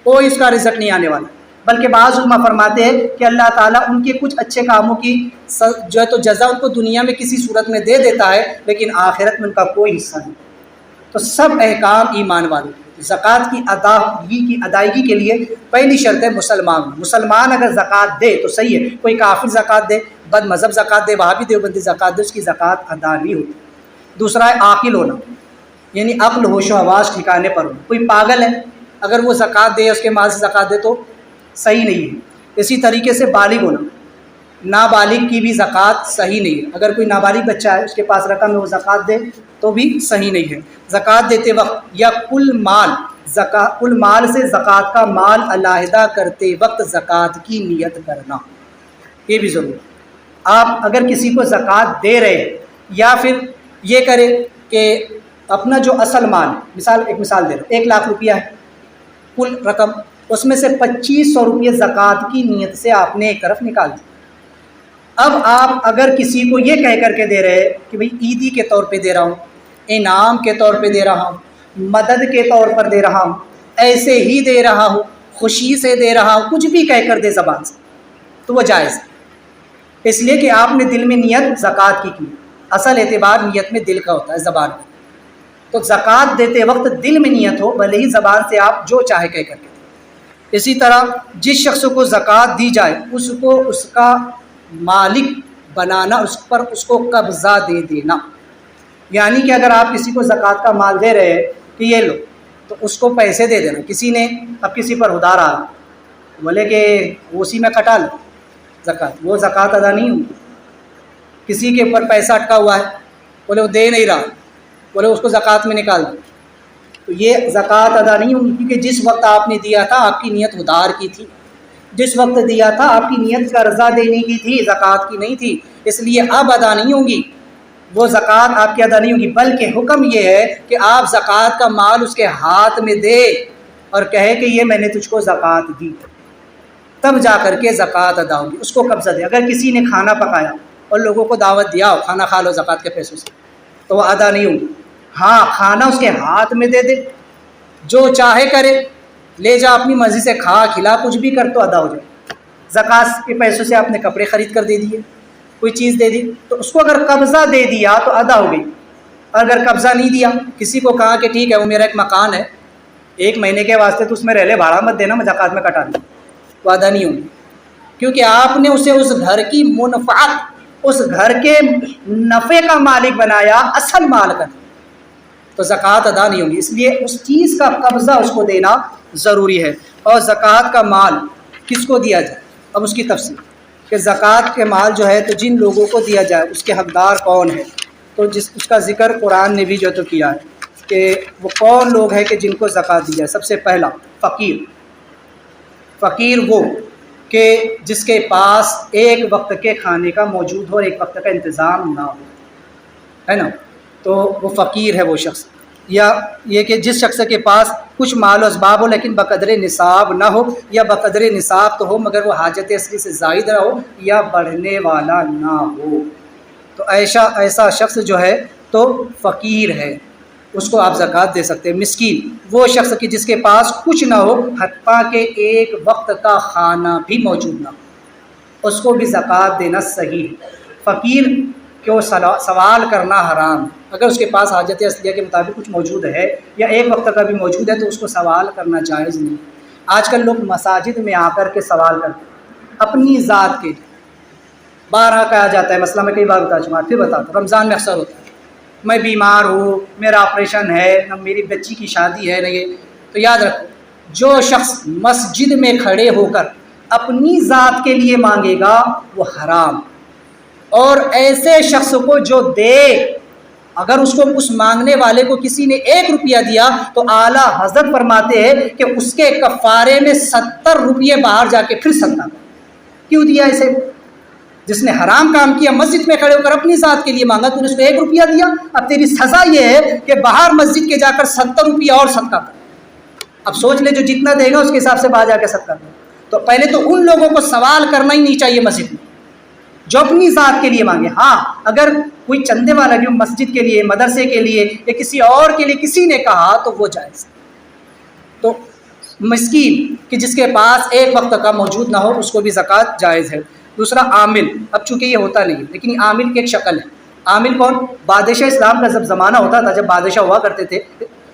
کوئی اس کا رزق نہیں آنے والا۔ بلکہ بعض علماء فرماتے ہیں کہ اللہ تعالیٰ ان کے کچھ اچھے کاموں کی جو ہے تو جزا ان کو دنیا میں کسی صورت میں دے دیتا ہے، لیکن آخرت میں ان کا کوئی حصہ نہیں۔ تو سب احکام ایمان والوں، زکوٰۃ کی ادائیگی کے لیے پہلی شرط ہے مسلمان۔ مسلمان اگر زکوٰۃ دے تو صحیح ہے، کوئی کافر زکوٰۃ دے، بد مذہب زکوٰۃ دے، وہابی دیوبندی زکوٰۃ دے، اس کی زکوٰۃ ادا نہیں ہوتی۔ دوسرا ہے عاقل ہونا، یعنی عقل، ہوش و حواس ٹھکانے پر ہو۔ کوئی پاگل ہے اگر وہ زکوٰۃ دے، اس کے مال سے زکوٰۃ دے تو صحیح نہیں ہے۔ اسی طریقے سے بالغ ہونا، نابالغ کی بھی زکوٰۃ صحیح نہیں ہے. اگر کوئی نابالغ بچہ ہے اس کے پاس رقم ہے وہ زکوٰۃ دے تو بھی صحیح نہیں ہے. زکوٰۃ دیتے وقت یا کل مال سے زکوٰۃ کا مال علیحدہ کرتے وقت زکوٰۃ کی نیت کرنا یہ بھی ضروری. آپ اگر کسی کو زکوٰۃ دے رہے یا پھر یہ کرے کہ اپنا جو اصل مال ایک مثال دے رہے 1 لاکھ روپیہ ہے کل رقم، اس میں سے 2500 روپیے زکوٰۃ کی نیت سے آپ نے ایک طرف نکال دی. اب آپ اگر کسی کو یہ کہہ کر کے دے رہے کہ بھئی عیدی کے طور پہ دے رہا ہوں، انعام کے طور پہ دے رہا ہوں، مدد کے طور پر دے رہا ہوں، ایسے ہی دے رہا ہوں، خوشی سے دے رہا ہوں، کچھ بھی کہہ کر دے زبان سے تو وہ جائز ہے. اس لیے کہ آپ نے دل میں نیت زکوٰۃ کی. اصل اعتبار نیت میں دل کا ہوتا ہے، زبان میں. تو زکوٰۃ دیتے وقت دل میں نیت ہو، بھلے ہی زبان سے آپ جو چاہے کہہ کر کے دیں. اسی طرح جس شخص کو زکوٰۃ دی جائے اس کو اس کا مالک بنانا، اس کو قبضہ دے دینا. یعنی کہ اگر آپ کسی کو زکوٰۃ کا مال دے رہے ہیں کہ یہ لو، تو اس کو پیسے دے دینا. کسی نے اب کسی پر ادھار آ رہا، بولے کہ اسی میں کٹا لو زکوٰۃ، وہ زکوٰۃ ادا نہیں ہوگی. کسی کے اوپر پیسہ اٹکا ہوا ہے، بولے وہ دے نہیں رہا، بولے اس کو زکوٰۃ میں نکال دو، تو یہ زکوٰۃ ادا نہیں ہوگی. کیونکہ جس وقت آپ نے دیا تھا آپ کی نیت ادھار کی تھی، جس وقت دیا تھا آپ کی نیت قرضہ دینے کی تھی، زکوٰۃ کی نہیں تھی. اس لیے اب ادا نہیں ہوگی، وہ زکوٰۃ آپ کی ادا نہیں ہوگی. بلکہ حکم یہ ہے کہ آپ زکوٰۃ کا مال اس کے ہاتھ میں دے اور کہے کہ یہ میں نے تجھ کو زکوٰۃ دی، تب جا کر کے زکوٰۃ ادا ہوگی. اس کو قبضہ دے. اگر کسی نے کھانا پکایا اور لوگوں کو دعوت دیا کھانا کھا لو زکوٰۃ کے پیسوں سے، تو وہ ادا نہیں ہوگی. ہاں کھانا اس کے ہاتھ میں دے دے، جو چاہے کرے، لے جا اپنی مرضی سے کھا کھلا کچھ بھی کر تو ادا ہو جائے. زکوٰۃ کے پیسوں سے آپ نے کپڑے خرید کر دے دیے، کوئی چیز دے دی، تو اس کو اگر قبضہ دے دیا تو ادا ہو گئی. اگر قبضہ نہیں دیا، کسی کو کہا کہ ٹھیک ہے وہ میرا ایک مکان ہے 1 مہینے کے واسطے تو اس میں رہ لے، بھاڑا مت دینا، میں زکوٰۃ میں کٹا دوں، وہ ادا نہیں ہوگی. کیونکہ آپ نے اسے اس گھر کی منفعت، اس گھر کے نفع کا مالک بنایا، اصل مال کا، تو زکوٰۃ ادا نہیں ہوگی. اس لیے اس چیز کا قبضہ اس کو دینا ضروری ہے. اور زکوٰۃ کا مال کس کو دیا جائے، اب اس کی تفصیل کہ زکوٰۃ کے مال جو ہے تو جن لوگوں کو دیا جائے اس کے حقدار کون ہے، تو اس کا ذکر قرآن نے بھی جو تو کیا ہے کہ وہ کون لوگ ہیں کہ جن کو زکوٰۃ دی جائے. سب سے پہلا فقیر وہ کہ جس کے پاس ایک وقت کے کھانے کا موجود ہو اور ایک وقت کا انتظام نہ ہو، ہے نا، تو وہ فقیر ہے وہ شخص. یا یہ کہ جس شخص کے پاس کچھ مال و اسباب ہو لیکن بقدر نصاب نہ ہو، یا بقدر نصاب تو ہو مگر وہ حاجت اصلی سے زائد نہ ہو یا بڑھنے والا نہ ہو، تو ایسا شخص جو ہے تو فقیر ہے، اس کو آپ زکوٰۃ دے سکتے ہیں. مسکین وہ شخص کہ جس کے پاس کچھ نہ ہو حتیٰ کہ ایک وقت کا کھانا بھی موجود نہ ہو، اس کو بھی زکوٰۃ دینا صحیح ہے. فقیر کو سوال کرنا حرام ہے. اگر اس کے پاس حاجت اصلیہ کے مطابق کچھ موجود ہے یا ایک وقت کا بھی موجود ہے تو اس کو سوال کرنا جائز نہیں. آج کل لوگ مساجد میں آ کر کے سوال کرتے ہیں اپنی ذات کے لیے. بارہا کہا جاتا ہے، مسئلہ میں کئی بار بتا چکا، پھر بتاتا ہوں، رمضان میں اکثر ہوتا ہے، میں بیمار ہوں، میرا آپریشن ہے، نہ میری بچی کی شادی ہے، نہ یہ. تو یاد رکھو، جو شخص مسجد میں کھڑے ہو کر اپنی ذات کے لیے مانگے گا وہ حرام. اور ایسے شخص کو جو دے، اگر اس کو اس مانگنے والے کو کسی نے 1 روپیہ دیا تو اعلیٰ حضرت فرماتے ہیں کہ اس کے کفارے میں 70 روپیے باہر جا کے پھر صدقہ. کیوں دیا اسے؟ جس نے حرام کام کیا، مسجد میں کھڑے ہو کر اپنی ذات کے لیے مانگا، تو نے اس کو 1 روپیہ دیا، اب تیری سزا یہ ہے کہ باہر مسجد کے جا کر 70 روپیہ اور صدقہ کر. اب سوچ لے جو جتنا دے گا اس کے حساب سے باہر جا کے صدقہ کر. تو پہلے تو ان لوگوں کو سوال کرنا ہی نہیں چاہیے مسجد میں جو اپنی ذات کے لیے مانگے. ہاں اگر کوئی چندے والا جو مسجد کے لیے، مدرسے کے لیے یا کسی اور کے لیے کسی نے کہا تو وہ جائز. تو مسکین کہ جس کے پاس ایک وقت کا موجود نہ ہو اس کو بھی زکوٰۃ جائز ہے. دوسرا عامل. اب چونکہ یہ ہوتا نہیں لیکن عامل کی ایک شکل ہے. عامل کون؟ بادشاہ اسلام کا جب زمانہ ہوتا تھا، جب بادشاہ ہوا کرتے تھے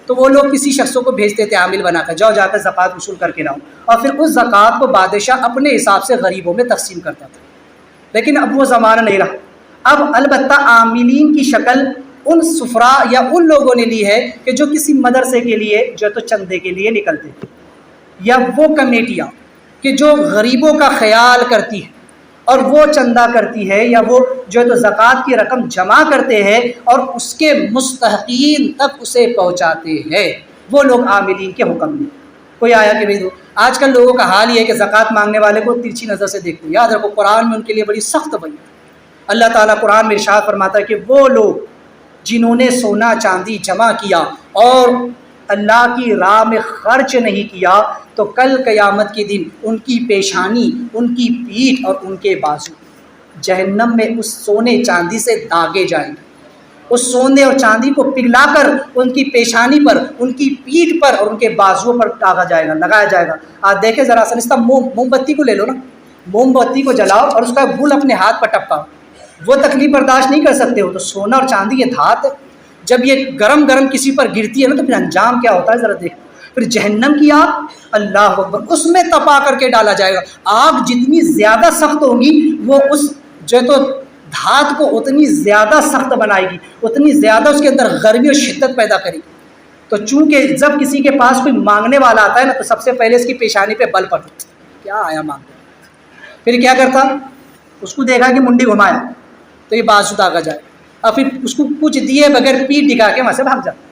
تو وہ لوگ کسی شخصوں کو بھیجتے تھے عامل بنا کر، جاؤ جا کر زکوٰۃ وصول کر کے لاؤ، اور پھر اس زکوٰۃ کو بادشاہ اپنے حساب سے غریبوں میں تقسیم کرتا تھا. لیکن اب وہ زمانہ نہیں رہا. اب البتہ عاملین کی شکل ان سفرا یا ان لوگوں نے لی ہے کہ جو کسی مدرسے کے لیے جو تو چندے کے لیے نکلتے تھے، یا وہ کمیٹیاں کہ جو غریبوں کا خیال کرتی ہیں اور وہ چندہ کرتی ہے یا وہ جو ہے تو زکوٰۃ کی رقم جمع کرتے ہیں اور اس کے مستحقین تک اسے پہنچاتے ہیں، وہ لوگ عاملین کے حکم میں۔ کوئی آیا کہ بھائی دو، آج کل لوگوں کا حال یہ ہے کہ زکوٰۃ مانگنے والے کو ترچھی نظر سے دیکھتے ہیں۔ یاد رکھو قرآن میں ان کے لیے بڑی سخت بنی۔ اللہ تعالیٰ قرآن میں ارشاد فرماتا ہے کہ وہ لوگ جنہوں نے سونا چاندی جمع کیا اور اللہ کی راہ میں خرچ نہیں کیا تو کل قیامت کے دن ان کی پیشانی، ان کی پیٹھ اور ان کے بازو جہنم میں اس سونے چاندی سے داغے جائیں گے۔ اس سونے اور چاندی کو پگھلا کر ان کی پیشانی پر، ان کی پیٹھ پر اور ان کے بازوؤں پر ٹاگا جائے گا، لگایا جائے گا۔ آج دیکھیں ذرا سنستہ موم بتی کو لے لو نا، موم بتی کو جلاؤ اور اس کا گل اپنے ہاتھ پر ٹپکاؤ، وہ تکلیف برداشت نہیں کر سکتے ہو۔ تو سونا اور چاندی یہ دھات ہے، جب یہ گرم گرم کسی پر گرتی ہے نا تو پھر انجام کیا ہوتا ہے ذرا دیکھ۔ پھر جہنم کی آگ، اللہ اکبر، اس میں تپا کر کے ڈالا جائے گا۔ آگ جتنی زیادہ سخت ہوگی وہ اس جو تو دھات کو اتنی زیادہ سخت بنائے گی، اتنی زیادہ اس کے اندر گرمی اور شدت پیدا کرے گی۔ تو چونکہ جب کسی کے پاس کوئی مانگنے والا آتا ہے نا تو سب سے پہلے اس کی پیشانی پہ بل پڑتا، کیا آیا مانگنے، پھر کیا کرتا، اس کو دیکھا کہ منڈی گھمایا تو یہ بازو داغا جائے، اور پھر اس کو کچھ دیے بغیر پیٹھ دکھا کے وہاں سے بھاگ جاتا،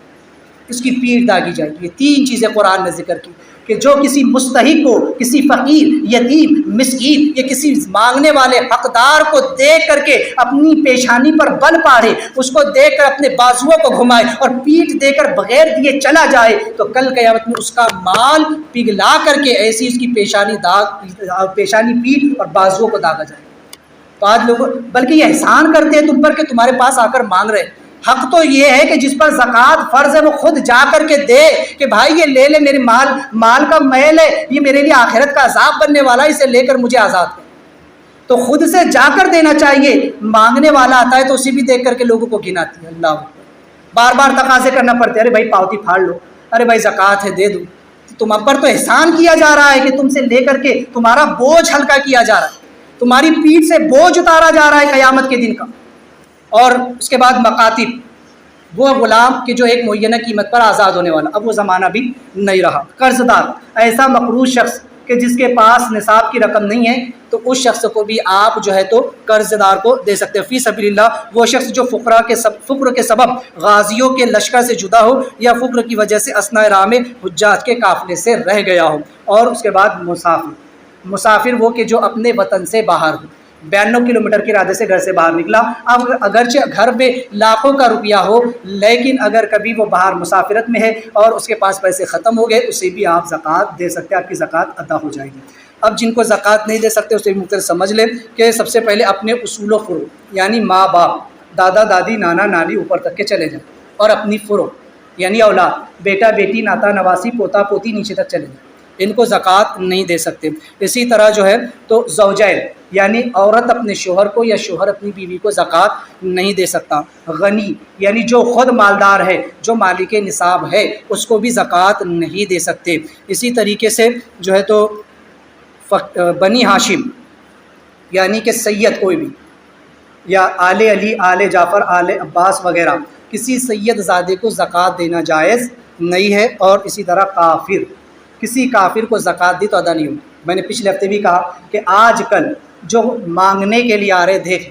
اس کی پیٹھ داغی جائے گی۔ یہ تین چیزیں قرآن نے ذکر کی کہ جو کسی مستحق کو، کسی فقیر، یتیم، مسکین یا کسی مانگنے والے حقدار کو دیکھ کر کے اپنی پیشانی پر بل پاڑے، اس کو دیکھ کر اپنے بازوؤں کو گھمائے اور پیٹھ دے کر بغیر دیے چلا جائے تو کل قیامت میں اس کا مال پگھلا کر کے ایسی اس کی پیشانی پیٹھ اور بازوؤں کو داغا جائے۔ تو آج لوگ بلکہ یہ احسان کرتے ہیں تم پر کہ تمہارے پاس آ کر مانگ رہے ہیں۔ حق تو یہ ہے کہ جس پر زکوٰۃ فرض ہے وہ خود جا کر کے دے کہ بھائی یہ لے لے، میرے مال کا میل ہے، یہ میرے لیے آخرت کا عذاب بننے والا ہے، اسے لے کر مجھے آزاد کر۔ تو خود سے جا کر دینا چاہیے۔ مانگنے والا آتا ہے تو اسے بھی دیکھ کر کے لوگوں کو گناتی ہے، اللہ بار بار تقاضے کرنا پڑتے ہیں، ارے بھائی پاوتی پھاڑ لو، ارے بھائی زکوٰۃ ہے دے دو۔ تم پر تو احسان کیا جا رہا ہے کہ تم سے لے کر کے تمہارا بوجھ ہلکا کیا جا رہا ہے، تمہاری پیٹھ سے بوجھ اتارا جا رہا ہے قیامت کے دن کا۔ اور اس کے بعد مکاتب، وہ غلام کہ جو ایک معینہ قیمت پر آزاد ہونے والا، اب وہ زمانہ بھی نہیں رہا۔ قرض دار، ایسا مقروض شخص کہ جس کے پاس نصاب کی رقم نہیں ہے تو اس شخص کو بھی آپ جو ہے تو قرض دار کو دے سکتے ہیں۔ فی سبیل اللہ، وہ شخص جو فقر کے سبب غازیوں کے لشکر سے جدا ہو یا فقر کی وجہ سے اثناء راہ میں حجاج کے قافلے سے رہ گیا ہو۔ اور اس کے بعد مسافر وہ کہ جو اپنے وطن سے باہر ہو، 92 کلومیٹر کے ارادے سے گھر سے باہر نکلا، اب اگرچہ گھر میں لاکھوں کا روپیہ ہو لیکن اگر کبھی وہ باہر مسافرت میں ہے اور اس کے پاس پیسے ختم ہو گئے، اسے بھی آپ زکوٰۃ دے سکتے ہیں، آپ کی زکوٰۃ ادا ہو جائے گی۔ اب جن کو زکوٰۃ نہیں دے سکتے اسے مختلف سمجھ لیں کہ سب سے پہلے اپنے اصول و فروع یعنی ماں باپ، دادا دادی، نانا نانی اوپر تک کے چلے جائیں، اور اپنی فروع یعنی اولاد، بیٹا بیٹی، ناتا نواسی، پوتا پوتی نیچے تک چلے جائیں، ان کو زکوٰۃ نہیں دے سکتے۔ اسی طرح جو ہے تو زوجین یعنی عورت اپنے شوہر کو یا شوہر اپنی بیوی کو زکوٰۃ نہیں دے سکتا۔ غنی یعنی جو خود مالدار ہے، جو مالک نصاب ہے، اس کو بھی زکوٰۃ نہیں دے سکتے۔ اسی طریقے سے جو ہے تو بنی ہاشم یعنی کہ سید کوئی بھی، یا آل علی، آل جعفر، آل عباس وغیرہ، کسی سید زادے کو زکوٰۃ دینا جائز نہیں ہے۔ اور اسی طرح کافر، کسی کافر کو زکوٰۃ دی تو ادا نہیں ہوگی۔ میں نے پچھلے ہفتے بھی کہا کہ آج کل جو مانگنے کے لیے آ رہے، دیکھ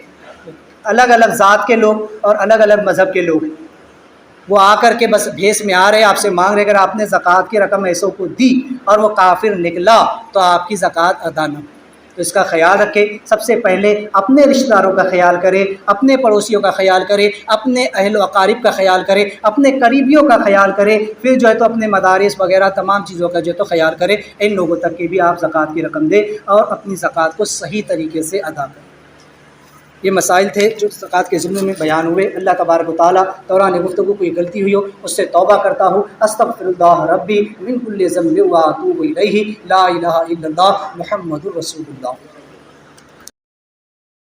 الگ الگ ذات کے لوگ اور الگ الگ مذہب کے لوگ، وہ آ کر کے بس بھیس میں آ رہے ہیں، آپ سے مانگ رہے، اگر آپ نے زکوٰۃ کی رقم ایسوں کو دی اور وہ کافر نکلا تو آپ کی زکوٰۃ ادا نہ ہو۔ تو اس کا خیال رکھے، سب سے پہلے اپنے رشتہ داروں کا خیال کرے، اپنے پڑوسیوں کا خیال کرے، اپنے اہل و اقارب کا خیال کرے، اپنے قریبیوں کا خیال کرے، پھر جو ہے تو اپنے مدارس وغیرہ تمام چیزوں کا جو ہے تو خیال کرے۔ ان لوگوں تک کی بھی آپ زکوٰۃ کی رقم دے اور اپنی زکوٰۃ کو صحیح طریقے سے ادا کریں۔ یہ مسائل تھے جو زکوٰۃ کے ضمن میں بیان ہوئے۔ اللہ تبارک و تعالیٰ دوران گفتگو کوئی غلطی ہوئی ہو اس سے توبہ کرتا ہوں، استغفر اللہ ربی من کل ذنب و اتوب الیہ، لا الہ الا اللہ محمد رسول اللہ۔